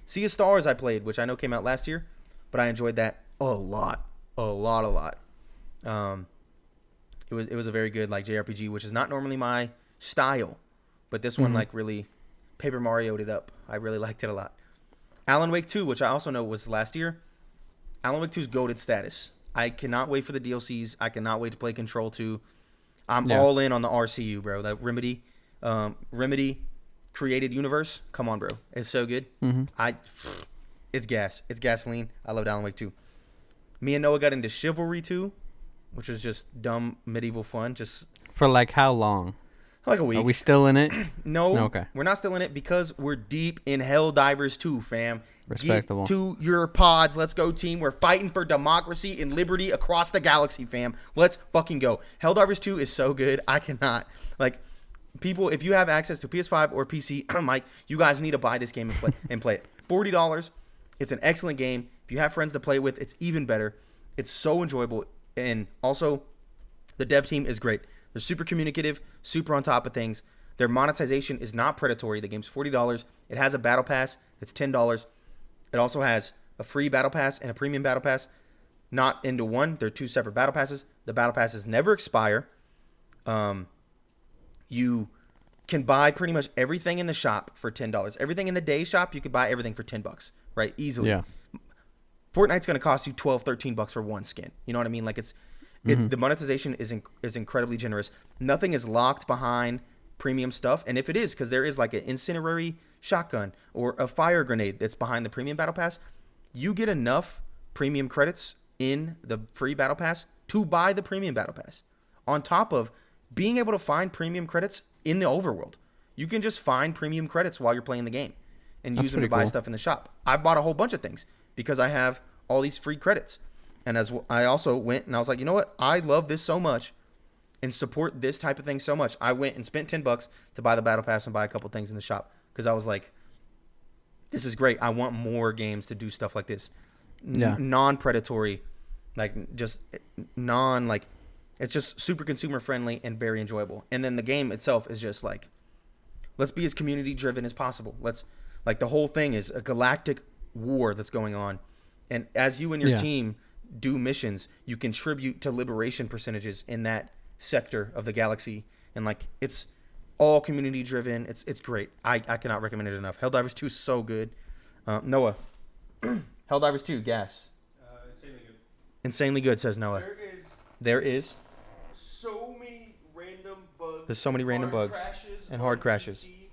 Sea of Stars I played, which I know came out last year, but I enjoyed that a lot. It was a very good like JRPG, which is not normally my style, but this one like really Paper Mario'd it up. I really liked it a lot. Alan Wake 2, which I also know was last year. Alan Wake 2's goated status. I cannot wait for the DLCs. I cannot wait to play Control 2. I'm all in on the RCU, bro. That Remedy created universe. Come on, bro. It's so good. It's gas. It's gasoline. I love Alan Wake 2. Me and Noah got into Chivalry 2, which was just dumb medieval fun. Just For like how long? like a week. Are we still in it? No, Okay. We're not still in it because we're deep in Helldivers 2, fam. Respectable. Get to your pods. Let's go, team. We're fighting for democracy and liberty across the galaxy, fam. Let's fucking go. Helldivers 2 is so good. I cannot. Like, people, if you have access to PS5 or PC, Mike, you guys need to buy this game and play it. $40. It's an excellent game. If you have friends to play with, it's even better. It's so enjoyable. And also, the dev team is great. They're super communicative, super on top of things. Their monetization is not predatory. The game's $40. It has a battle pass. It's $10. It also has a free battle pass and a premium battle pass. Not into one. They're two separate battle passes. The battle passes never expire. You can buy pretty much everything in the shop for $10. Everything in the day shop, you could buy everything for $10, right? Easily. Yeah. Fortnite's going to cost you $12, $13 for one skin. You know what I mean? Like the monetization is incredibly generous. Nothing is locked behind premium stuff. And if it is, because there is like an incendiary shotgun or a fire grenade that's behind the premium battle pass, you get enough premium credits in the free battle pass to buy the premium battle pass. On top of being able to find premium credits in the overworld. You can just find premium credits while you're playing the game and use them to buy stuff in the shop. I bought a whole bunch of things because I have all these free credits. And as I also went and I was like, you know what? I love this so much and support this type of thing so much. I went and spent $10 to buy the battle pass and buy a couple things in the shop because I was like, this is great. I want more games to do stuff like this. Non-predatory, like just it's just super consumer friendly and very enjoyable. And then the game itself is just like, let's be as community driven as possible. The whole thing is a galactic war that's going on. And as you and your team do missions, you contribute to liberation percentages in that sector of the galaxy. And like, it's all community driven. It's great. I cannot recommend it enough. Helldivers 2 is so good. Noah, Helldivers 2, gas. Insanely good. Insanely good, says Noah. There is. So many random bugs. There's so many random bugs and hard crashes. PC,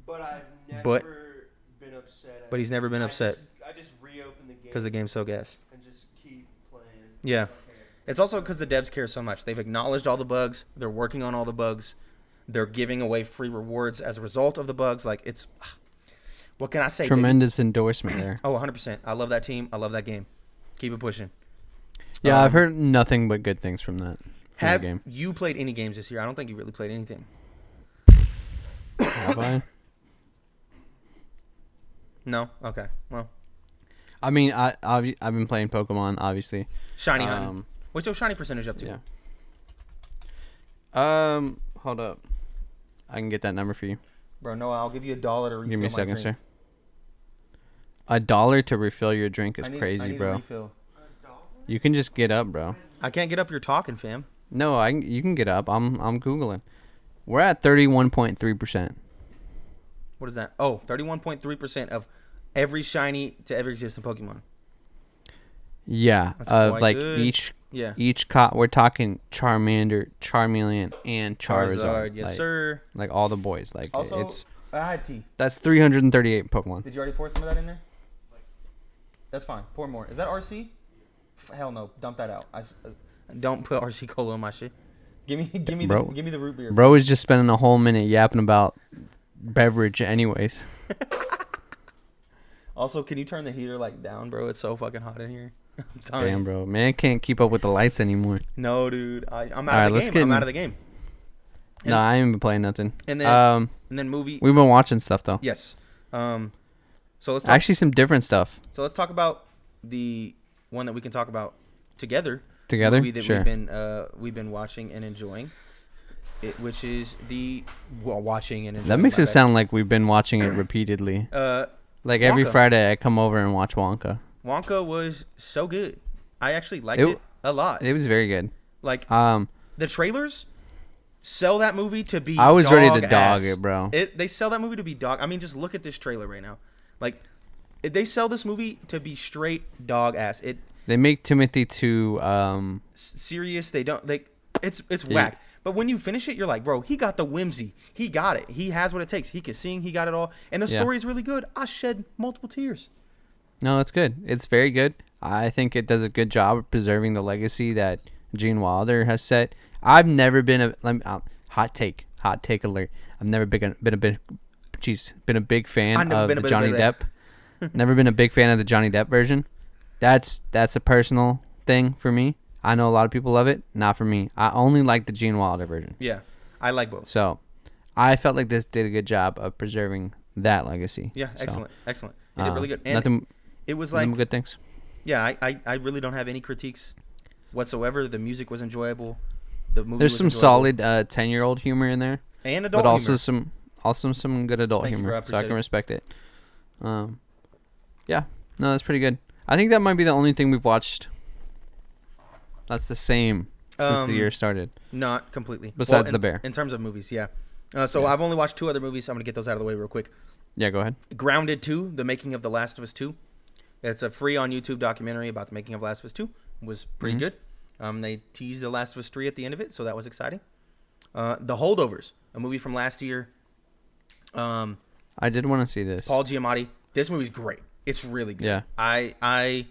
but I've never been upset. But he's never been upset. I just reopen the game because the game's so gas. and just keep playing. Yeah. It's also because the devs care so much. They've acknowledged all the bugs. They're working on all the bugs. They're giving away free rewards as a result of the bugs. Like, it's... What can I say? Tremendous endorsement there. Oh, 100%. I love that team. I love that game. Keep it pushing. Yeah, I've heard nothing but good things from that Have game. you played any games this year? I don't think you really played anything. Have I? No? Okay. Well, I mean, I've been playing Pokemon, obviously. Shiny hunting. What's your shiny percentage up to? Yeah. Hold up. I can get that number for you. Bro, no, I'll give you $1 to refill. Give me a second, drink. sir. $1 to refill your drink is I crazy, need bro. A refill. You can just get up, bro. I can't get up. You're talking, fam. No, you can get up. I'm googling. We're at 31.3%. What is that? Oh, 31.3% of every shiny to ever exist in Pokemon. Yeah, That's of quite like good. each Yeah. we're talking Charmander, Charmeleon, and Charizard. Yes, like, sir. Like all the boys. Like Also, it's I had tea. that's 338 Pokemon. Did you already pour some of that in there? That's fine. Pour more. Is that RC? Hell no. Dump that out. Don't put RC Cola on my shit. Give me Bro. the root beer. Bro is just spending a whole minute yapping about beverage anyways. Also, can you turn the heater like down, bro? It's so fucking hot in here. I'm telling Damn, you. bro. Man can't keep up with the lights anymore. No, dude. I'm All out right, of the let's game. get I'm in- out of the game. No, I ain't been playing nothing. And then movie. We've been watching stuff though. Yes. So let's talk, Actually, some different stuff let's talk about the one that we can talk about together. together. Movie that Sure. we've been watching and enjoying. Which is watching and enjoying. That makes my it bad. sound like we've been watching it repeatedly. Like every Wonka. Friday, I come over and watch Wonka. Wonka was so good. I actually liked It- it a lot. It was very good. Like Um, the trailers sell that movie to be. I was ready to dog dog ass. it, bro. They sell that movie to be dog. I mean, just look at this trailer right now. Like, they sell this movie to be straight dog ass. They make Timothy too. Serious. They don't. It's whack. But when you finish it, you're like, bro, he got the whimsy. He got it. He has what it takes. He can sing. He got it all. And the Yeah. story is really good. I shed multiple tears. No, it's good. It's very good. I think it does a good job of preserving the legacy that Gene Wilder has set. I've never been hot take alert. I've never been a big fan I've never of been the a bit Johnny of Depp. Never been a big fan of the Johnny Depp version. That's a personal thing for me. I know a lot of people love it. Not for me. I only like the Gene Wilder version. Yeah, I like both. So, I felt like this did a good job of preserving that legacy. Yeah, So, excellent. It did really good. And nothing. it was Nothing like, good things. yeah, I really don't have any critiques whatsoever. The music was enjoyable. The movie There's was some enjoyable. solid 10-year-old humor in there, and adult but also humor. some good adult Thank you, humor. bro. I So I appreciate can it. respect it. Yeah, no, that's pretty good. I think that might be the only thing we've watched that's the same since the year started. Not completely. Besides in, The Bear. In terms of movies, yeah. So I've only watched 2 other movies. So I'm gonna get those out of the way real quick. Yeah, go ahead. Grounded 2, The Making of The Last of Us 2. It's a free on YouTube documentary about the making of Last of Us 2. It was pretty Mhm. good. They teased The Last of Us 3 at the end of it, so that was exciting. The Holdovers, a movie from last year. I did want to see this. Paul Giamatti. This movie's great. It's really good. Yeah. I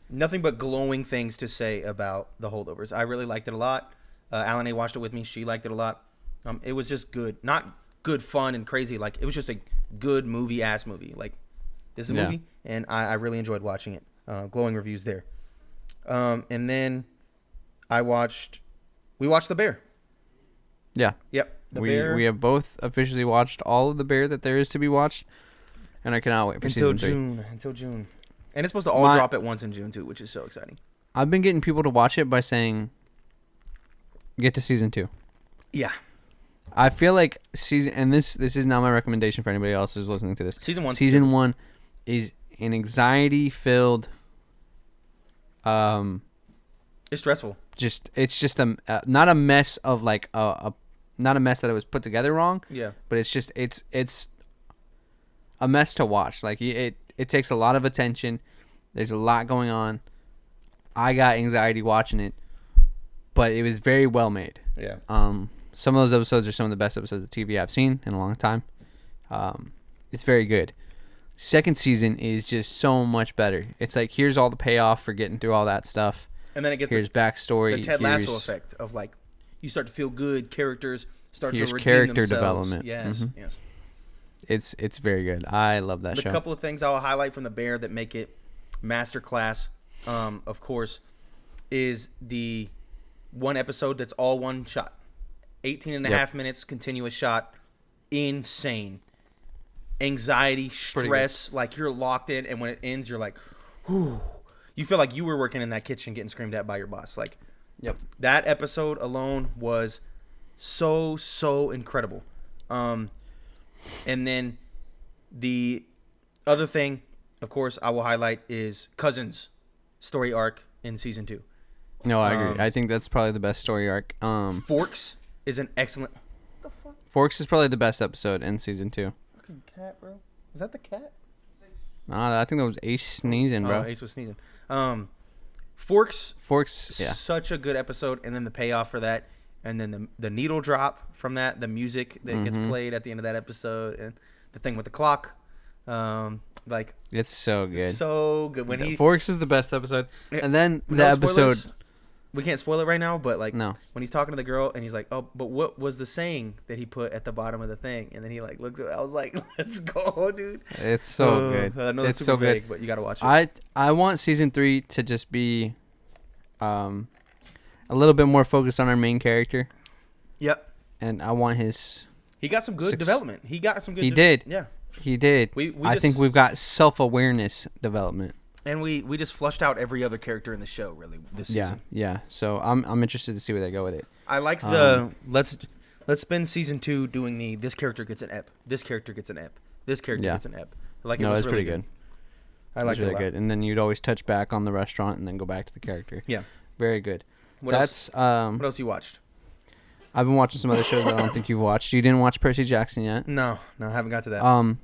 nothing but glowing things to say about The Holdovers. I really liked it a lot. Alan A watched it with me. She liked it a lot. It was just good. Not good fun and crazy. Like, it was just a good movie-ass movie. Like, this is a Yeah. movie, and I really enjoyed watching it. Glowing reviews there. And then we watched The Bear. Yeah. Yep. The we Bear. we have both officially watched all of The Bear that there is to be watched, and I cannot wait for until season 3. Until June. And it's supposed to all drop at once in June, too, which is so exciting. I've been getting people to watch it by saying, get to season 2. Yeah. I feel like this is not my recommendation for anybody else who's listening to this. Season 1. Season 1 is an anxiety-filled, It's stressful. it's just not a mess of like not a mess that it was put together wrong. Yeah. But it's just it's a mess to watch. Like it takes a lot of attention. There's a lot going on. I got anxiety watching it, but it was very well made. Yeah. Some of those episodes are some of the best episodes of TV I've seen in a long time. It's very good. Second season is just so much better. It's like, here's all the payoff for getting through all that stuff. And then it gets Here's backstory. the Ted Lasso here's- effect of, like, you start to feel good. Characters start Here's to redeem character themselves. development. Yes, Mhm. yes. It's very good. I love that The show. couple of things I'll highlight from The Bear that make it masterclass, of course, is the one episode that's all one shot. 18 and a half minutes, continuous shot. Insane. Anxiety, Pretty stress, like you're locked in, and when it ends, you're like, whew. You feel like you were working in that kitchen getting screamed at by your boss. Like, Yep. that episode alone was so incredible. And then the other thing, of course, I will highlight is Cousin's story arc in season 2. No, I agree. I think that's probably the best story arc. Forks is an excellent. What the fuck? Forks is probably the best episode in season 2. Fucking cat, bro. Was that the cat? I think that was Ace sneezing, bro. Oh, Ace was sneezing. Forks. Forks, yeah. Such a good episode, and then the payoff for that, and then the needle drop from that, the music that gets played at the end of that episode, and the thing with the clock. Like, It's so good. so good when he. Forks is the best episode, and then No the episode. spoilers? we can't spoil it right now, but like No. when he's talking to the girl and he's like, "Oh, but what was the saying that he put at the bottom of the thing?" And then he like looks at it. I was like, "Let's go, dude." It's so good. I know It's super so good. vague, but you gotta watch it. I want season 3 to just be a little bit more focused on our main character, Yep. and I want his. He got some good development. He got some good. He did. Yeah. He did. I think we've got self-awareness development. And we just flushed out every other character in the show really this season. Yeah. So I'm interested to see where they go with it. I like the let's spend season 2 doing this character gets an ep. This character gets an ep. This character gets an ep. Like it No, was it's really pretty good. I like it really a lot. good. And then you'd always touch back on the restaurant and then go back to the character. Yeah. Very good. What else you watched? I've been watching some other shows that I don't think you've watched. You didn't watch Percy Jackson yet? No, I haven't got to that.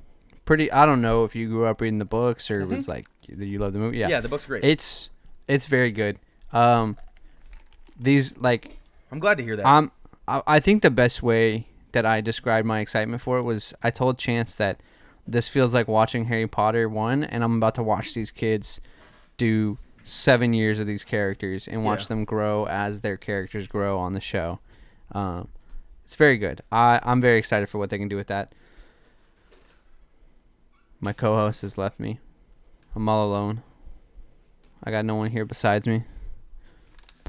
Pretty. I don't know if you grew up reading the books or was like you love the movie. Yeah, the book's great. It's very good. These like I'm glad to hear that. I think the best way that I described my excitement for it was I told Chance that this feels like watching Harry Potter 1, and I'm about to watch these kids do 7 years of these characters and watch them grow as their characters grow on the show. It's very good. I'm very excited for what they can do with that. My co-host has left me. I'm all alone. I got no one here besides me.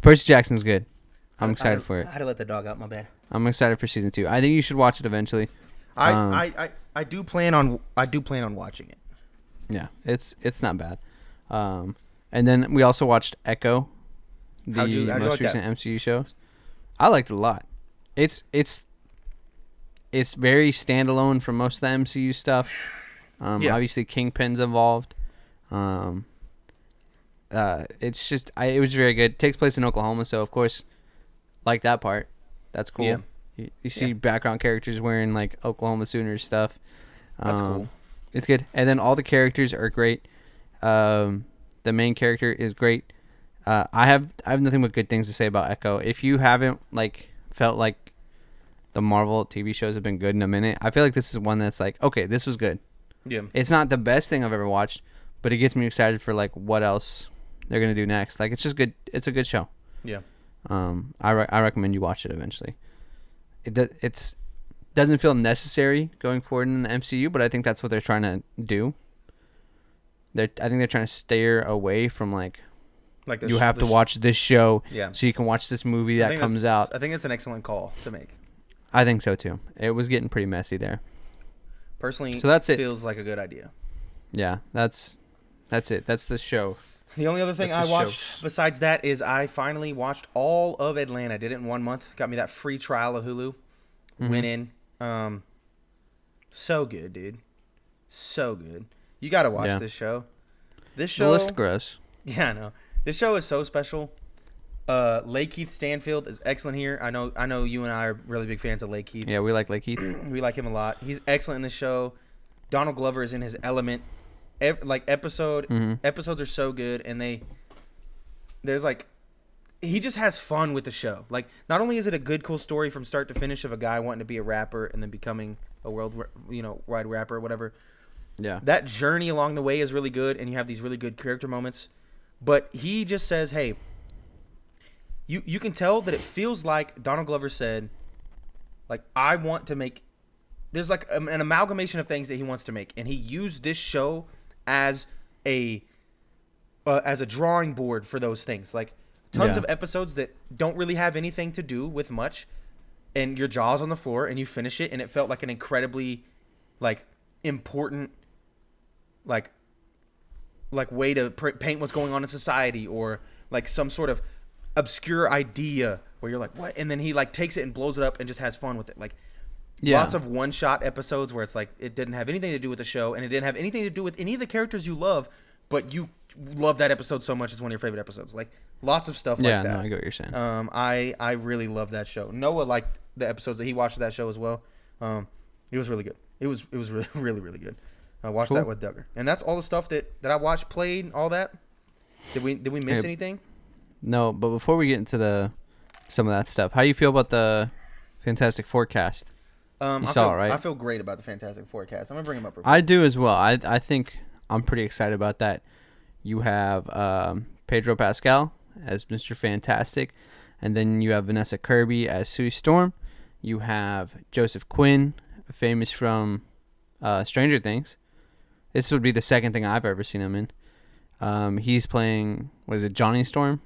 Percy Jackson's good. I'm excited for it. I had to let the dog out. My bad. I'm excited for season 2. I think you should watch it eventually. I do plan on watching it. Yeah, it's not bad. And then we also watched Echo, the how'd you most like recent that? MCU show. I liked it a lot. It's very standalone from most of the MCU stuff. Obviously Kingpin's involved. It's just it was very good. It takes place in Oklahoma, so of course, like that part. That's cool. Yeah. You see background characters wearing like Oklahoma Sooners stuff. That's cool. It's good. And then all the characters are great. The main character is great. I have nothing but good things to say about Echo. If you haven't like felt like the Marvel TV shows have been good in a minute, I feel like this is one that's like, okay, this was good. Yeah. It's not the best thing I've ever watched, but it gets me excited for like what else they're gonna do next. Like it's just good. It's a good show. Yeah. I recommend you watch it eventually. It's doesn't feel necessary going forward in the MCU, but I think that's what they're trying to do. I think they're trying to steer away from like you have to watch this show so you can watch this movie that comes out. I think it's an excellent call to make. I think so too. It was getting pretty messy there. Personally, so that's it. Feels like a good idea. Yeah, that's it. That's the show. The only other thing I watched besides that is I finally watched all of Atlanta. Did it in 1 month. Got me that free trial of Hulu. Went in. So good, dude. So good. You got to watch this show. This show. The list grows. Yeah, I know. This show is so special. Lakeith Stanfield is excellent here. I know you and I are really big fans of Lakeith. Yeah, we like Lakeith. We like him a lot. He's excellent in this show. Donald Glover is in his element. Episodes are so good, and there's like he just has fun with the show. Like, not only is it a good, cool story from start to finish of a guy wanting to be a rapper and then becoming a wide rapper or whatever. Yeah, that journey along the way is really good, and you have these really good character moments. But he just says, "Hey." You can tell that it feels like Donald Glover said, like, I want to make. There's like an amalgamation of things that he wants to make, and he used this show as a drawing board for those things. Like tons of episodes that don't really have anything to do with much, and your jaw's on the floor, and you finish it, and it felt like an incredibly, like, important, like way to paint what's going on in society, or like some sort of obscure idea where you're like, what? And then he like takes it and blows it up and just has fun with it. Like lots of one-shot episodes where it's like it didn't have anything to do with the show, and it didn't have anything to do with any of the characters you love, but you love that episode so much it's one of your favorite episodes. Like lots of stuff like that. Yeah, no, I get what you're saying. I really love that show. Noah liked the episodes that he watched of that show as well. It was really good. It was really, really, really good. I watched that with Duggar. And that's all the stuff that I watched, played, all that. Did we miss anything? No, but before we get into some of that stuff, how do you feel about the Fantastic Forecast? You saw it, right? I feel great about the Fantastic Forecast. I'm going to bring him up real quick. I do as well. I think I'm pretty excited about that. You have Pedro Pascal as Mr. Fantastic. And then you have Vanessa Kirby as Sue Storm. You have Joseph Quinn, famous from Stranger Things. This would be the second thing I've ever seen him in. He's playing, what is it, Johnny Storm?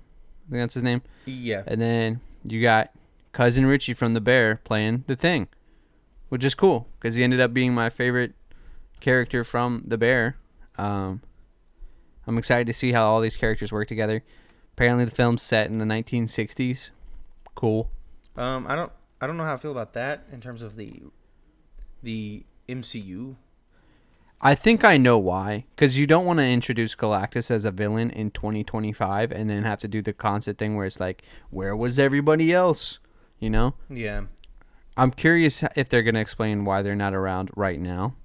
I think that's his name. Yeah. And then you got Cousin Richie from The Bear playing The Thing, which is cool because he ended up being my favorite character from The Bear. I'm excited to see how all these characters work together. Apparently, the film's set in the 1960s. Cool. I don't know how I feel about that in terms of the MCU. I think I know why. Because you don't want to introduce Galactus as a villain in 2025 and then have to do the constant thing where it's like, where was everybody else? You know? Yeah. I'm curious if they're going to explain why they're not around right now.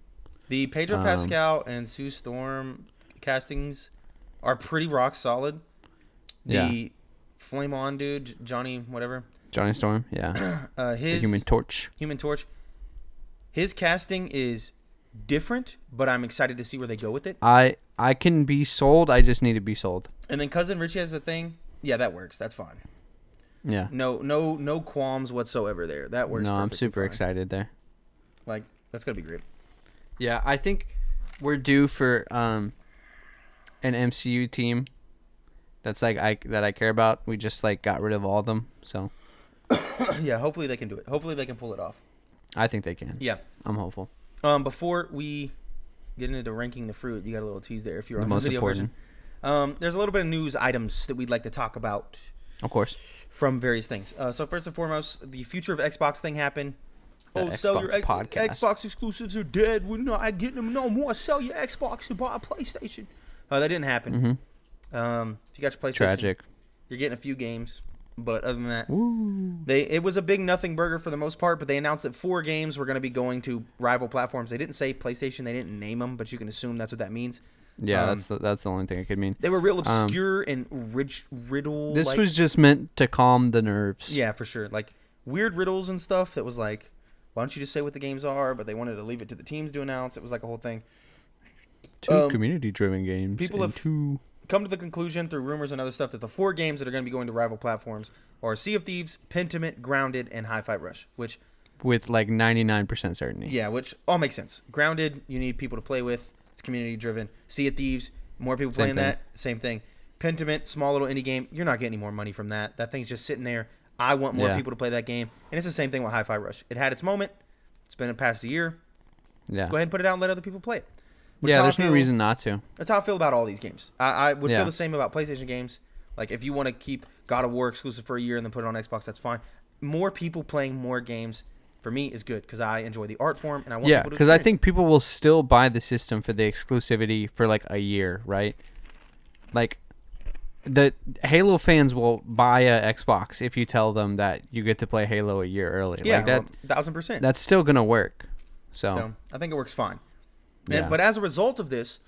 The Pedro Pascal and Sue Storm castings are pretty rock solid. The Flame On dude, Johnny whatever. Johnny Storm, yeah. The Human Torch. Human Torch. His casting is different, but I'm excited to see where they go with it. I can be sold. I just need to be sold. And then Cousin Richie has a thing. Yeah, that works. That's fine. Yeah. No qualms whatsoever there. That works. No, I'm super fine. excited there. Like, that's gonna be great. Yeah, I think we're due for an MCU team that's like that I care about. We just like got rid of all of them, so yeah, hopefully they can do it. Hopefully they can pull it off. I think they can. Yeah, I'm hopeful. Before we get into ranking the fruit, you got a little tease there. If you're The on most the video important. version, there's a little bit of news items that we'd like to talk about. Of course. From various things. So first and foremost, the future of Xbox thing happened. The sell your podcast. Xbox exclusives are dead. We're not getting them no more. Sell your Xbox and buy a PlayStation. That didn't happen. Mm-hmm. If you got your PlayStation, Tragic. You're getting a few games, but other than that, Woo. it was a big nothing burger for the most part. But they announced that 4 games were going to be going to rival platforms. They didn't say PlayStation. They didn't name them, but you can assume that's what that means. Yeah, that's the only thing it could mean. They were real obscure and riddle. This was just meant to calm the nerves. Yeah, for sure. Like weird riddles and stuff that was like, why don't you just say what the games are? But they wanted to leave it to the teams to announce. It was like a whole thing. 2 community-driven games. People have come to the conclusion through rumors and other stuff that the 4 games that are going to be going to rival platforms are Sea of Thieves, Pentiment, Grounded, and Hi-Fi Rush. Which, with like 99% certainty. Yeah, which all makes sense. Grounded, you need people to play with. It's community-driven. Sea of Thieves, more people playing that. Same thing. Pentiment, small little indie game. You're not getting any more money from that. That thing's just sitting there. I want more people to play that game. And it's the same thing with Hi-Fi Rush. It had its moment. It's been past a year. Yeah. Go ahead and put it out and let other people play it. Yeah, there's no reason not to. That's how I feel about all these games. I would feel the same about PlayStation games. Like, if you want to keep God of War exclusive for a year and then put it on Xbox, that's fine. More people playing more games, for me, is good because I enjoy the art form and I want people to because I think people will still buy the system for the exclusivity for like a year, right? Like, the Halo fans will buy a Xbox if you tell them that you get to play Halo a year early. Yeah, like that, 1,000%. That's still gonna work. So I think it works fine. Yeah. But as a result of this,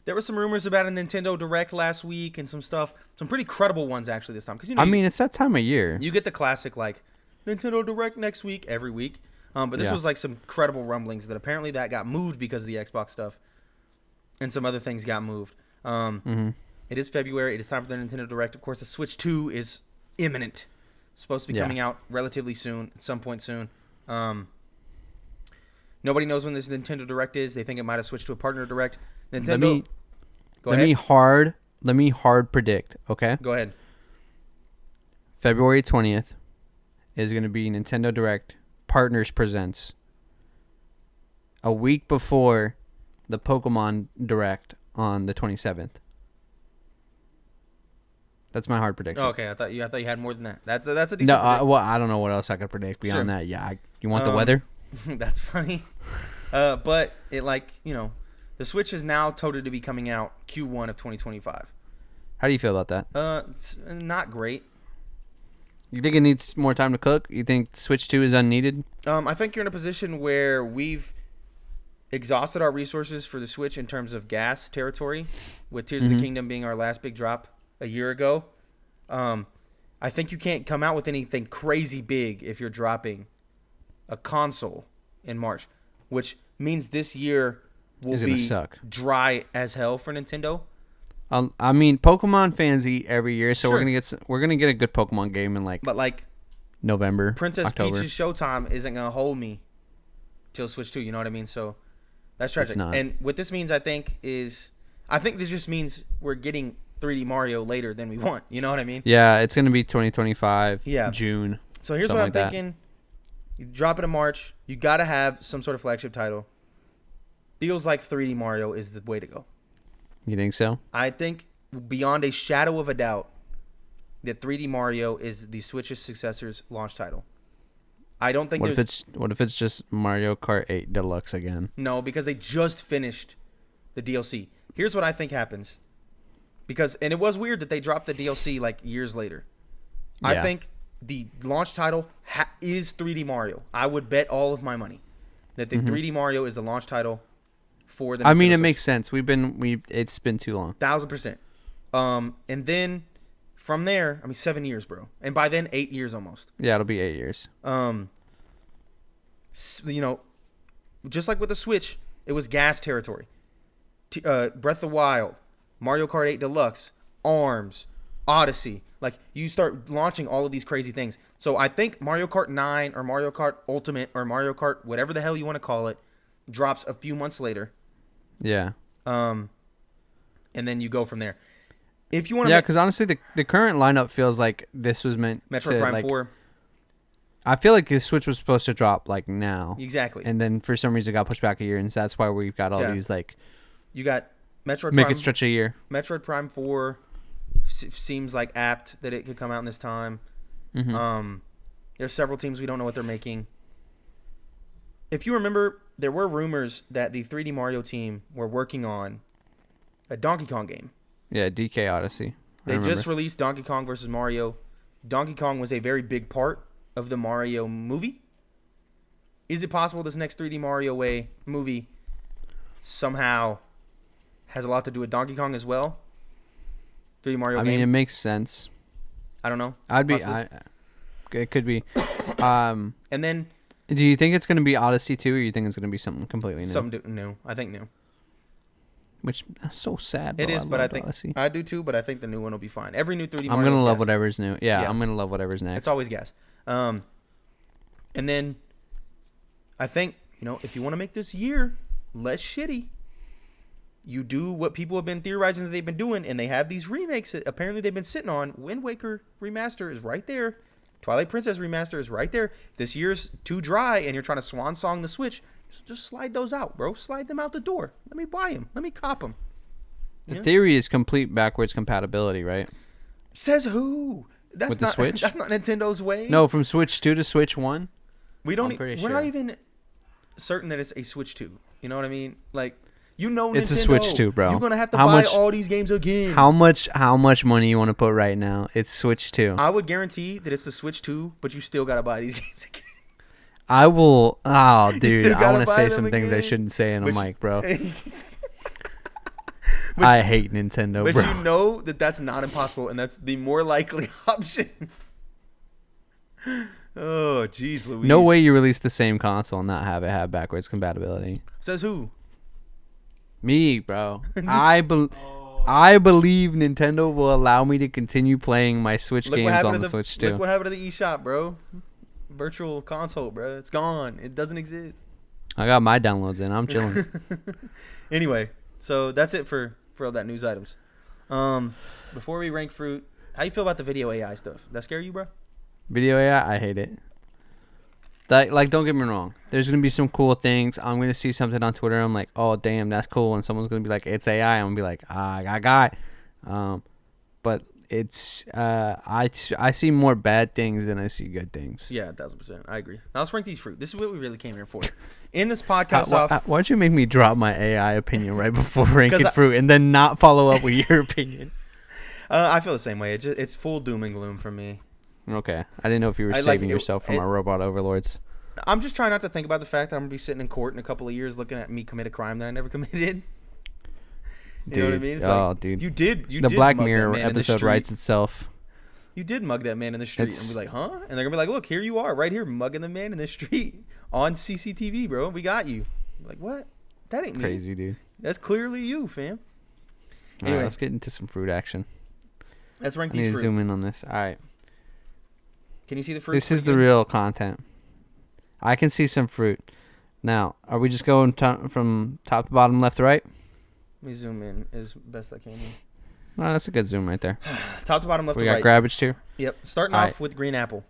there were some rumors about a Nintendo Direct last week and some stuff, some pretty credible ones actually this time. Because I mean, it's that time of year. You get the classic like Nintendo Direct next week every week. But this was like some credible rumblings that apparently that got moved because of the Xbox stuff, and some other things got moved. It is February. It is time for the Nintendo Direct. Of course, the Switch 2 is imminent. It's supposed to be coming out relatively soon, at some point soon. Nobody knows when this Nintendo Direct is. They think it might have switched to a partner Direct. Nintendo. Let me hard predict. Okay. Go ahead. February 20th is going to be Nintendo Direct Partners Presents. A week before the Pokemon Direct on the 27th. That's my hard prediction. Oh, okay, I thought you had more than that. That's a decent. No, I don't know what else I could predict beyond that. Yeah, you want the weather? That's funny. But it the Switch is now touted to be coming out Q1 of 2025. How do you feel about that? It's not great. You think it needs more time to cook? You think Switch 2 is unneeded? I think you're in a position where we've exhausted our resources for the Switch in terms of gas territory, with Tears of the Kingdom being our last big drop a year ago. I think you can't come out with anything crazy big if you're dropping a console in March, which means this year will be suck. dry as hell for Nintendo. I mean, Pokemon fans eat every year, so Sure. we're gonna get a good Pokemon game in like But like November, Princess October. Peach's Showtime isn't gonna hold me till Switch 2. You know what I mean? So that's tragic. not. And what this means, I think this just means we're getting 3D Mario later than we want. You know what I mean? Yeah, it's gonna be 2025. Yeah. June. So here's Something what I'm like that. thinking. You drop it in March. You got to have some sort of flagship title. Feels like 3D Mario is the way to go. You think so? I think beyond a shadow of a doubt that 3D Mario is the Switch's successor's launch title. I don't think What there's if it's just Mario Kart 8 Deluxe again? no, because they just finished the DLC. Here's what I think happens. And it was weird that they dropped the DLC like years later. I Yeah. think the launch title is 3D Mario. I would bet all of my money that the 3D Mario is the launch title for the I mean, Nintendo it Switch. makes sense. It's been too long. 1000%. And then from there, I mean 7 years, bro. And by then 8 years almost. Yeah, it'll be 8 years. You know, just like with the Switch, it was gas territory. Breath of the Wild, Mario Kart 8 Deluxe, ARMS, Odyssey. Like, you start launching all of these crazy things. So I think Mario Kart 9 or Mario Kart Ultimate or Mario Kart, whatever the hell you want to call it, drops a few months later. Yeah. And then you go from there. If you want to Yeah, because honestly, the current lineup feels like this was meant Metroid to, Prime like, 4. I feel like the Switch was supposed to drop like now, Exactly. and then for some reason it got pushed back a year, and so that's why we've got all Yeah. these like You got Metroid make Prime. it stretch a year. Metroid Prime 4 seems like apt that it could come out in this time. Mm-hmm. There's several teams we don't know what they're making. If you remember, there were rumors that the 3D Mario team were working on a Donkey Kong game. Yeah, DK Odyssey. I They remember. just released Donkey Kong versus Mario. Donkey Kong was a very big part of the Mario movie. Is it possible this next 3D Mario movie somehow has a lot to do with Donkey Kong as well? 3D Mario I game? mean, it makes sense. I don't know. It could be. And then Do you think it's going to be Odyssey 2, or you think it's going to be something completely new? something new. I think new. Which is so sad. It bro. is, but I loved think Odyssey. I do too. But I think the new one will be fine. Every new 3D I'm Mario. going to is love gas. whatever's new. Yeah, Yeah. I'm going to love whatever's next. It's always gas. And then I think, if you want to make this year less shitty, you do what people have been theorizing that they've been doing, and they have these remakes that apparently they've been sitting on. Wind Waker Remaster is right there. Twilight Princess Remaster is right there. If this year's too dry and you're trying to swan song the Switch, just slide those out, bro. Slide them out the door. Let me buy them. Let me cop them. The theory is complete backwards compatibility, right? Says who? That's With the not Switch? That's not Nintendo's way. No, from Switch 2 to Switch 1. we don't. I'm pretty We're not sure. even certain that it's a Switch 2. You know what I mean? Like, Nintendo. It's a Switch 2, bro. You're gonna have to How buy much- all these games again. How much money you want to put right now? It's Switch 2. I would guarantee that it's the Switch 2, but you still gotta buy these games again. I will. Oh, dude, still I gotta want to buy say them some things I again? shouldn't say in a But you- mic, bro. But I hate Nintendo, But bro. you know that that's not impossible, and that's the more likely option. Oh, jeez, Louise. No way you release the same console and not have it have backwards compatibility. Says who? Me, bro. I believe Nintendo will allow me to continue playing my Switch Look what games happened on to the Switch 2. Look what happened to the eShop, bro. Virtual console, bro. It's gone. It doesn't exist. I got my downloads in. I'm chilling. Anyway, so that's it for all that news items. Before we rank fruit, how you feel about the video AI stuff? That scare you, bro? Video AI, I hate it. Like, don't get me wrong. There's gonna be some cool things. I'm gonna see something on Twitter. I'm like, oh damn, that's cool, and someone's gonna be like, it's AI. I'm gonna be like, I got it. But it's I see more bad things than I see good things. Yeah, 1000%. I agree. Now let's rank these fruit. This is what we really came here for. In this podcast Why'd you make me drop my AI opinion right before ranking 'Cause fruit and then not follow up with your opinion? I feel the same way. It's full doom and gloom for me. Okay, I didn't know if you were saving yourself from our robot overlords. I'm just trying not to think about the fact that I'm gonna be sitting in court in a couple of years looking at me commit a crime that I never committed. You know what I mean? It's dude. You did. The Black mug that Mirror man in the episode street. writes itself. You did mug that man in the street and be like, huh? And they're gonna be like, look, here you are, right here, mugging the man in the street on CCTV, bro. We got you. I'm like, what? That ain't me. Crazy, dude. That's clearly you, fam. All Anyway. right, let's get into some fruit action. Let's rank I need these to fruit. zoom in on this. All right. Can you see the fruit? This is the real content. I can see some fruit. Now, are we just going from top to bottom, left to right? Let me zoom in as best I can. Here. Oh, that's a good zoom right there. Top to bottom, left We to got right. grabbage too. Yep. Starting All off right. with green apple.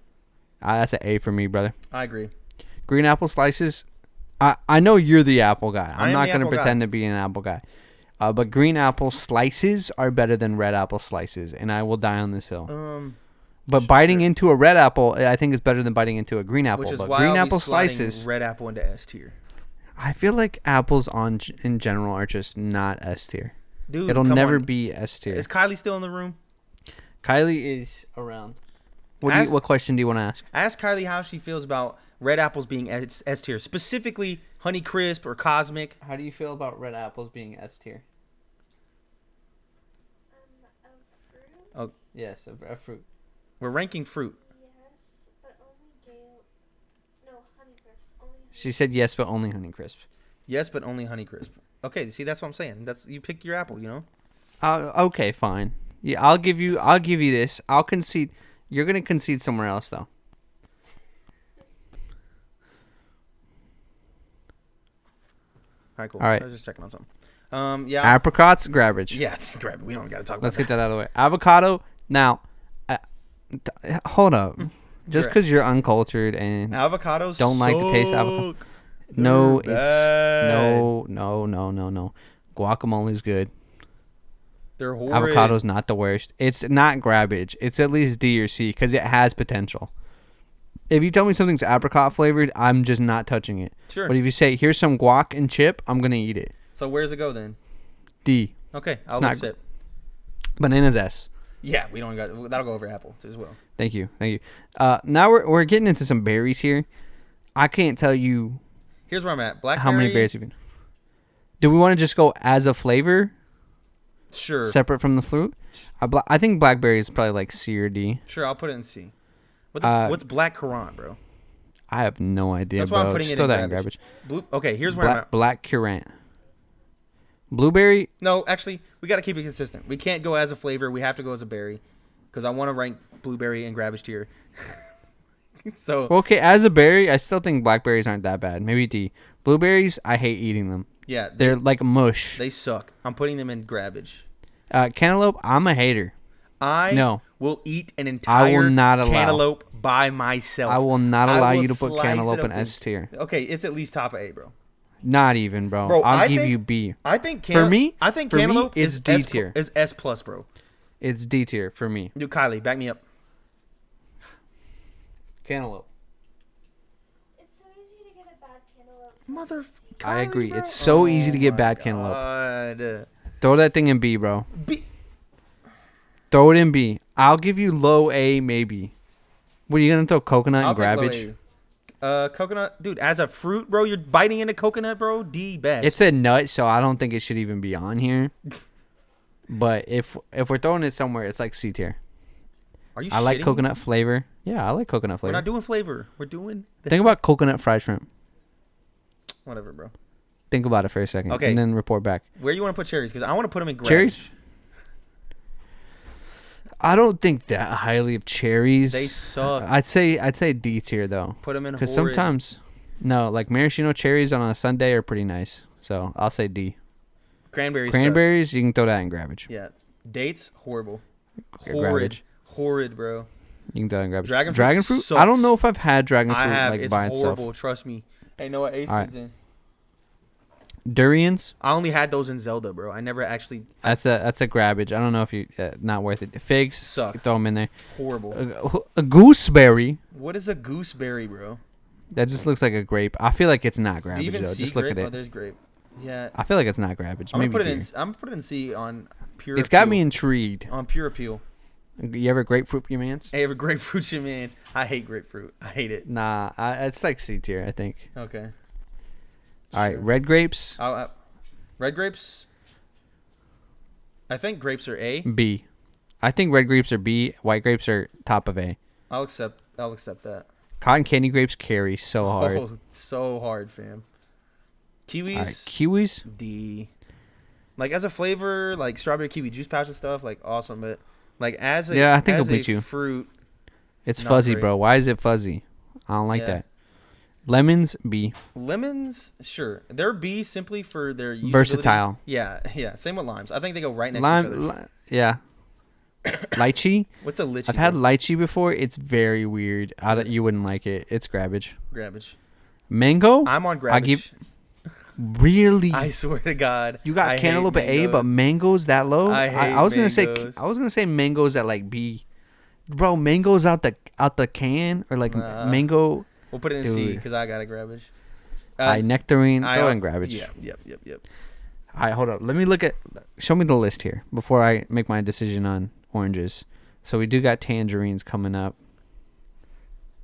That's an A for me, brother. I agree. Green apple slices. I know you're the apple guy. I I'm am not the going to apple guy. pretend to be an apple guy. But green apple slices are better than red apple slices, and I will die on this hill. But biting into a red apple, I think, is better than biting into a green apple. Which is but why green I'll apple be sliding slices, red apple into S tier. I feel like apples in general are just not S tier. Dude, It'll come never on. be S tier. Is Kylie still in the room? Kylie is around. Ask- What question do you want to ask? Ask Kylie how she feels about red apples being S tier, specifically Honey Crisp or Cosmic. How do you feel about red apples being S tier? Fruit? Oh, Yes, a fruit. we're ranking fruit. Yes, but only Gale. No, Honeycrisp. Only She said yes, but only Honeycrisp. Yes, but only Honey Crisp. Okay, see that's what I'm saying. That's you pick your apple, you know. Okay, fine. Yeah, I'll give you this. I'll concede. You're gonna concede somewhere else though. All right, cool. All right. I was just checking on something. Yeah. Apricots, grabbage. Yeah, it's grab. We don't got to talk about Let's that. get that out of the way. Avocado. Now, hold up. Just Right. because you're uncultured and Avocados don't like the taste of avocado. suck. No, They're it's bad. no. Guacamole's good. They're horrid. Avocado's not the worst. It's not grabbage. It's at least D or C because it has potential. If you tell me something's apricot flavored, I'm just not touching it. Sure. But if you say here's some guac and chip, I'm gonna eat it. So where's it go then? D. Okay, I'll not accept. Bananas S. Yeah, we don't got that'll go over apple as well. Thank you. Now we're getting into some berries here. I can't tell you Here's where I'm at. Blackberry. how many berries you've been. Do we want to just go as a flavor, Sure. separate from the fruit? I think blackberry is probably like C or D. Sure, I'll put it in C. What's black currant, bro? I have no idea, That's bro. why I'm putting Just it throw in that in garbage. garbage. Okay, here's where I'm at. Black currant. Blueberry. No, actually, we got to keep it consistent. We can't go as a flavor. We have to go as a berry because I want to rank blueberry and grabbage tier. So Well, okay, as a berry, I still think blackberries aren't that bad. Maybe D. Blueberries, I hate eating them. yeah, They're like mush. they suck. I'm putting them in grabbage. Cantaloupe, I'm a hater. I will eat an entire not allow- cantaloupe by myself. I will not I allow will you to put slice cantaloupe it in up S tier. Okay, it's at least top A, bro. Not even, bro. Bro, I'll I give think- you B. I think For me- I think for me, cantaloupe it's is D S tier. Is S plus, bro. It's D tier for me. Dude, Kylie, back me up. Cantaloupe. It's so easy to get a bad cantaloupe. Mother. I Kylie, agree. bro. It's so easy to get my bad cantaloupe. God. Throw that thing in B, bro. B- Throw it in B. I'll give you low A, maybe. What are you gonna throw? Coconut I'll and take low grabbage? A. Coconut, dude. As a fruit, bro, you're biting into coconut, bro. D best. It's a nut, so I don't think it should even be on here. But if we're throwing it somewhere, it's like C tier. Are you? I like shitting me? coconut flavor. Yeah, I like coconut We're flavor. not doing flavor. We're doing. Think about coconut fried shrimp. Whatever, bro. Think about it for a second, Okay. and then report back. Where you want to put cherries? Because I want to put them in grabbage. Cherries? I don't think that highly of cherries. They suck. I'd say D tier though, Put them in because horrid. sometimes, no, like maraschino cherries on a Sunday are pretty nice. So I'll say D. Cranberries. Suck. Cranberries, you can throw that in garbage. Yeah. Dates, horrible. Garbage. Horrid. Horrid, bro. You can throw that in garbage. Dragon fruit I don't sucks. know if I've had dragon fruit I have. like It's by horrible. itself. Trust me. Hey, know what? Ace All right. fits in. Durians, I only had those in Zelda, bro. I never actually that's a garbage. I don't know if you not worth it. Figs, suck. throw them in there. Horrible. A gooseberry. What is a gooseberry, bro? That just looks like a grape. I feel like it's not Do you garbage even though. see Just grape? look at Oh, it. there's grape. Yeah. I feel like it's not garbage. I'm gonna Maybe put it in. D. I'm gonna put it in C on pure. It's got appeal. me intrigued. On pure appeal. You ever grapefruit your mans? Hey, have a grapefruit, you man. I hate grapefruit. I hate it. Nah, it's like C tier, I think. Okay. All right, Sure. red grapes, Red grapes. I think grapes are A. B. I think red grapes are B. White grapes are top of A. I'll accept that. Cotton candy grapes carry so hard. Oh, so hard, fam. Kiwis. All right, kiwis. D. Like as a flavor, like strawberry kiwi juice pouch and stuff, like awesome. But like as a Yeah, I think as it'll beat a you. fruit, It's Not fuzzy, great. bro. Why is it fuzzy? I don't like Yeah. that. Lemons, B. lemons, sure, they're B simply for their usability. Versatile. Yeah, yeah. Same with limes. I think they go right next to each other. Yeah. Lychee. What's a lychee? I've had though? lychee before. It's very weird. Is it? You wouldn't like it. It's garbage. Grabbage. Mango. I'm on grabbage. I give- Really? I swear to God. You got I hate cantaloupe at A, but mangoes. mangoes that low? I hate was gonna say mangoes. I was gonna say mangoes at like B. Bro, mangoes out the can or like Nah. mango. We'll put it in C Dude. because I got a grabbage. Nectarine. I- Go in garbage. Yep. All right, hold up. Let me look at. Show me the list here before I make my decision on oranges. So we do got tangerines coming up.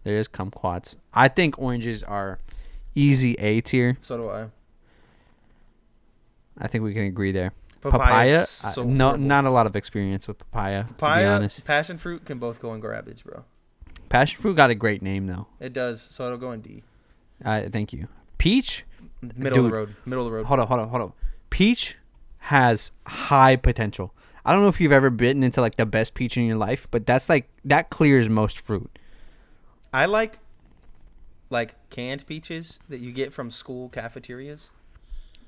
There is kumquats. I think oranges are easy A tier. So do I. I think we can agree there. Papaya's Papaya. so No, horrible. not a lot of experience with papaya. To be Papaya, honest, passion fruit can both go in garbage, bro. passion fruit got a great name though. It does, so it'll go in D. Thank you. Peach. Middle of Dude. the road. Middle of the road. Hold up. Peach has high potential. I don't know if you've ever bitten into like the best peach in your life, but that's like that clears most fruit. I like canned peaches that you get from school cafeterias.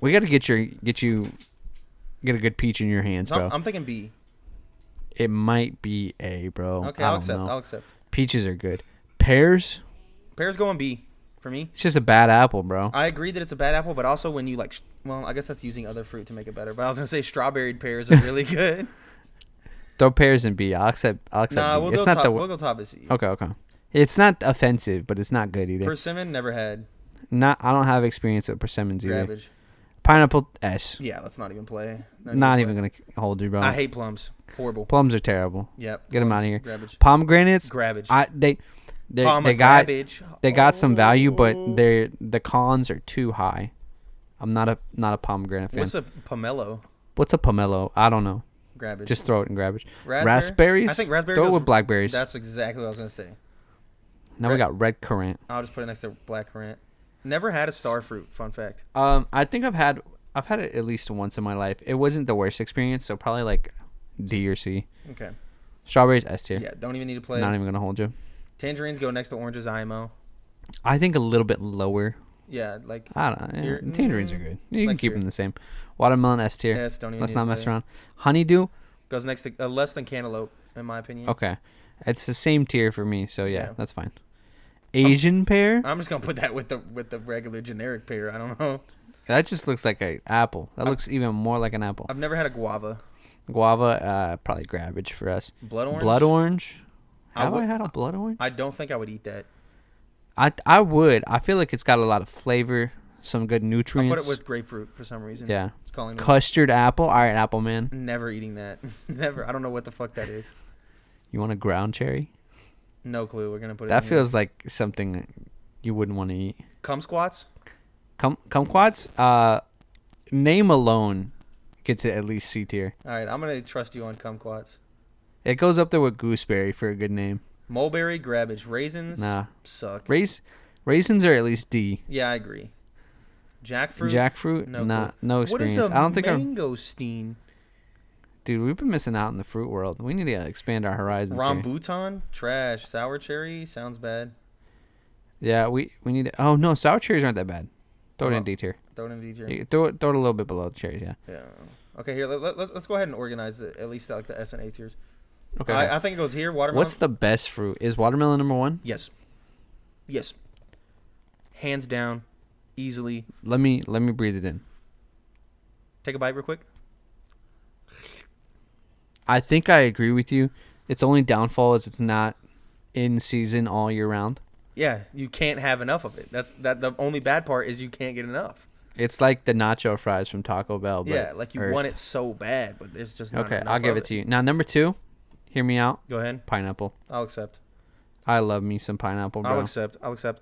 We got to get a good peach in your hands, So bro. I'm thinking B. It might be A, bro. Okay, I I'll don't accept. know. I'll accept. Peaches are good. Pears, Pears going B for me. it's just a bad apple, bro. I agree that it's a bad apple, but also when you well, I guess that's using other fruit to make it better. But I was gonna say strawberried pears are really good. Throw pears in B. I'll accept. Nah, B. we'll It's go not top. the We'll go top of C. okay. It's not offensive, but it's not good either. Persimmon never had I don't have experience with persimmons either. grabbage. Pineapple S. Yeah, let's not even play. Not play. even gonna hold you, bro. I hate plums. Horrible. Plums are terrible. Yep. Get 'em plums, outta here. Grabbage. Pomegranates. Grabbage. They Grabbage. got some value, but Oh. the cons are too high. I'm not a pomegranate fan. What's a pomelo? What's a pomelo? I don't know. Grabbage. Just throw it in garbage. Raspberry? Raspberries. I think raspberry Throw it goes- with blackberries. That's exactly what I was gonna say. Now we got red currant. I'll just put it next to blackcurrant. Never had a star fruit. Fun fact. I think I've had it at least once in my life. It wasn't the worst experience, so probably like D or C. Okay. Strawberries S tier. Yeah. Don't even need to play. Not even gonna hold you. Tangerines go next to oranges. IMO. I think a little bit lower. Yeah. Like I don't know. Here- Tangerines are good. You can like keep here. them the same. Watermelon S tier. yes. Don't even. Let's need not to mess play. around. Honeydew. Goes next to less than cantaloupe, in my opinion. Okay. It's the same tier for me, so yeah, Yeah. that's fine. Asian pear? I'm just gonna put that with the regular generic pear. I don't know. That just looks like an apple. That looks even more like an apple. I've never had a guava. Guava, probably garbage for us. Blood orange. Blood orange? I Have I, would- had a blood orange? I don't think I would eat that. I would. I feel like it's got a lot of flavor, some good I'll nutrients. put it with grapefruit for some reason. Yeah. It's calling me. Custard apple? All right, apple man. Never eating that. Never. I don't know what the fuck that is. You want a ground cherry? No clue. We're gonna put it. That in feels like something you wouldn't want to eat. here. Cum squats. Kumquats? Name alone gets it at least C tier. All right. I'm gonna trust you on kumquats. It goes up there with gooseberry for a good name. Mulberry, grabbage, raisins. Nah. Suck. Raisins are at least D. Yeah, I agree. Jackfruit. Jackfruit? No No, clue. no What experience. is a I don't think mangosteen? Dude, we've been missing out in the fruit world. We need to expand our horizons here. Rambutan, trash. Sour cherry sounds bad. Yeah, we need to. Oh no, sour cherries aren't that bad. Throw it in Well, D tier. Throw it in D tier. You throw it a little bit below the cherries. Yeah. Yeah. Okay, here let's go ahead and organize it, at least like the S and A tiers. Okay. I think it goes here. Watermelon. What's the best fruit? Is watermelon number one? Yes. Yes. Hands down, easily. Let me breathe it in. Take a bite real quick. I think I agree with you. Its only downfall is it's not in season all year round. Yeah, you can't have enough of it. The only bad part is you can't get enough. It's like the nacho fries from Taco Bell. But Yeah, like you Earth. want it so bad, but there's just not Okay, enough I'll give of it to you. Now number 2, hear me out. Go ahead. Pineapple. I'll accept. I love me some pineapple, bro. I'll accept.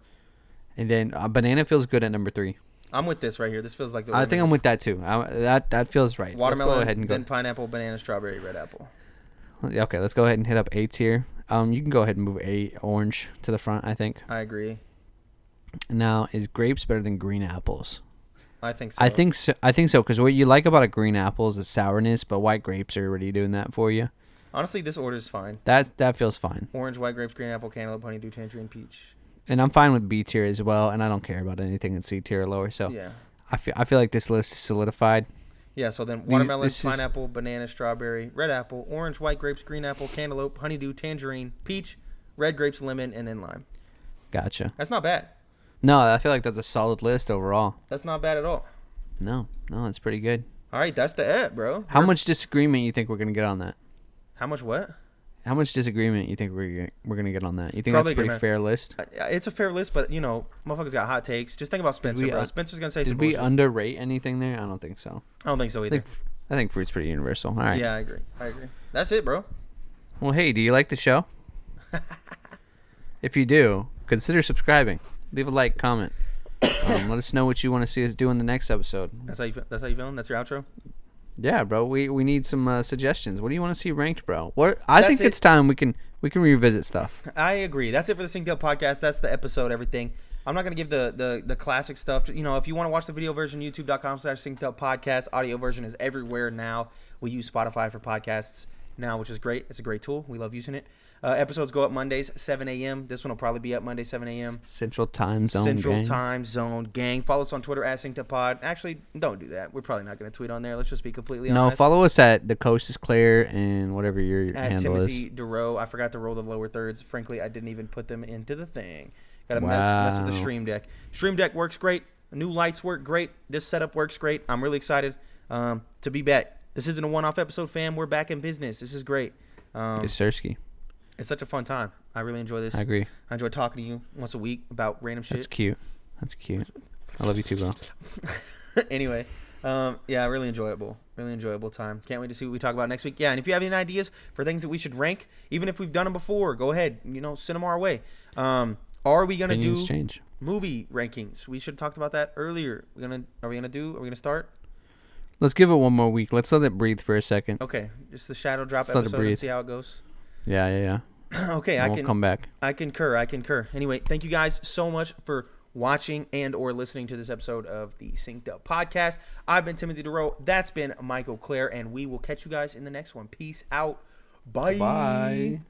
And then banana feels good at number 3. I'm with this right here. This feels like the. I think I'm with that too. That feels right. watermelon. Let's go ahead and go. Then pineapple, banana, strawberry, red apple. Okay, let's go ahead and hit up A tier. You can go ahead and move A orange to the front. I think. I agree. Now, is grapes better than green apples? I think so. I think so because what you like about a green apple is the sourness, but white grapes are already doing that for you. Honestly, this order is fine. That feels fine. Orange, white grapes, green apple, cantaloupe, honeydew, tangerine, peach. And I'm fine with B tier as well, and I don't care about anything in C tier or lower. So Yeah. I feel like this list is solidified. Yeah, so then watermelon, this is- pineapple, banana, strawberry, red apple, orange, white grapes, green apple, cantaloupe, honeydew, tangerine, peach, red grapes, lemon, and then lime. Gotcha. That's not bad. No, I feel like that's a solid list overall. That's not bad at all. No, it's pretty good. All right, that's the app, bro. How much disagreement you think we're gonna get on that? How much what? How much disagreement you think we're gonna get on that? You think Probably that's a pretty gonna- fair list? It's a fair list, but, you know, motherfuckers got hot takes. Just think about Spencer, we, bro. uh, Spencer's going to say Did some we bullshit. underrate anything there? I don't think so. I don't think so either. I think fruit's pretty universal. All right. Yeah, I agree. That's it, bro. Well, hey, do you like the show? If you do, consider subscribing. Leave a like, comment. Let us know what you want to see us do in the next episode. That's how you feeling? That's your outro? Yeah, bro. We need some suggestions. What do you want to see ranked, bro? I That's think it. it's time we can revisit stuff. I agree. That's it for the Sync podcast. That's the episode, everything. I'm not going to give the classic stuff. You know, if you want to watch the video version, youtube.com/syncedupodcast. Audio version is everywhere now. We use Spotify for podcasts now, which is great. It's a great tool. We love using it. Episodes go up Mondays, 7 a.m. This one will probably be up Monday, 7 a.m. Central Time Zone. Central gang. Time Zone gang. Follow us on Twitter at synceduppod. Actually, don't do that. We're probably not going to tweet on there. Let's just be completely No, honest. follow us at the Coast is Clear and whatever your At handle Timothy is. DeRoe. I forgot to roll the lower thirds. Frankly, I didn't even put them into the thing. Got to mess with the Wow. Stream Deck. Stream Deck works great. New lights work great. This setup works great. I'm really excited to be back. This isn't a one-off episode, fam. We're back in business. This is great. It's Sersky. It's such a fun time. I really enjoy this. I agree. I enjoy talking to you once a week about random shit. That's cute. That's cute. I love you too, bro. Anyway, yeah, really enjoyable time. Can't wait to see what we talk about next week. Yeah, and if you have any ideas for things that we should rank, even if we've done them before, go ahead, send them our way. Are we gonna Opinions do change. movie rankings? We should have talked about that earlier. Are we gonna start? Let's give it one more week. Let's let it breathe for a second. Okay, just the shadow drop Let's let it episode and breathe. see how it goes. Yeah. Okay, And we'll come back. I concur. Anyway, thank you guys so much for watching and or listening to this episode of the Synced Up Podcast. I've been Timothy DeRoe. That's been Michael Clare, and we will catch you guys in the next one. Peace out. Bye. Bye.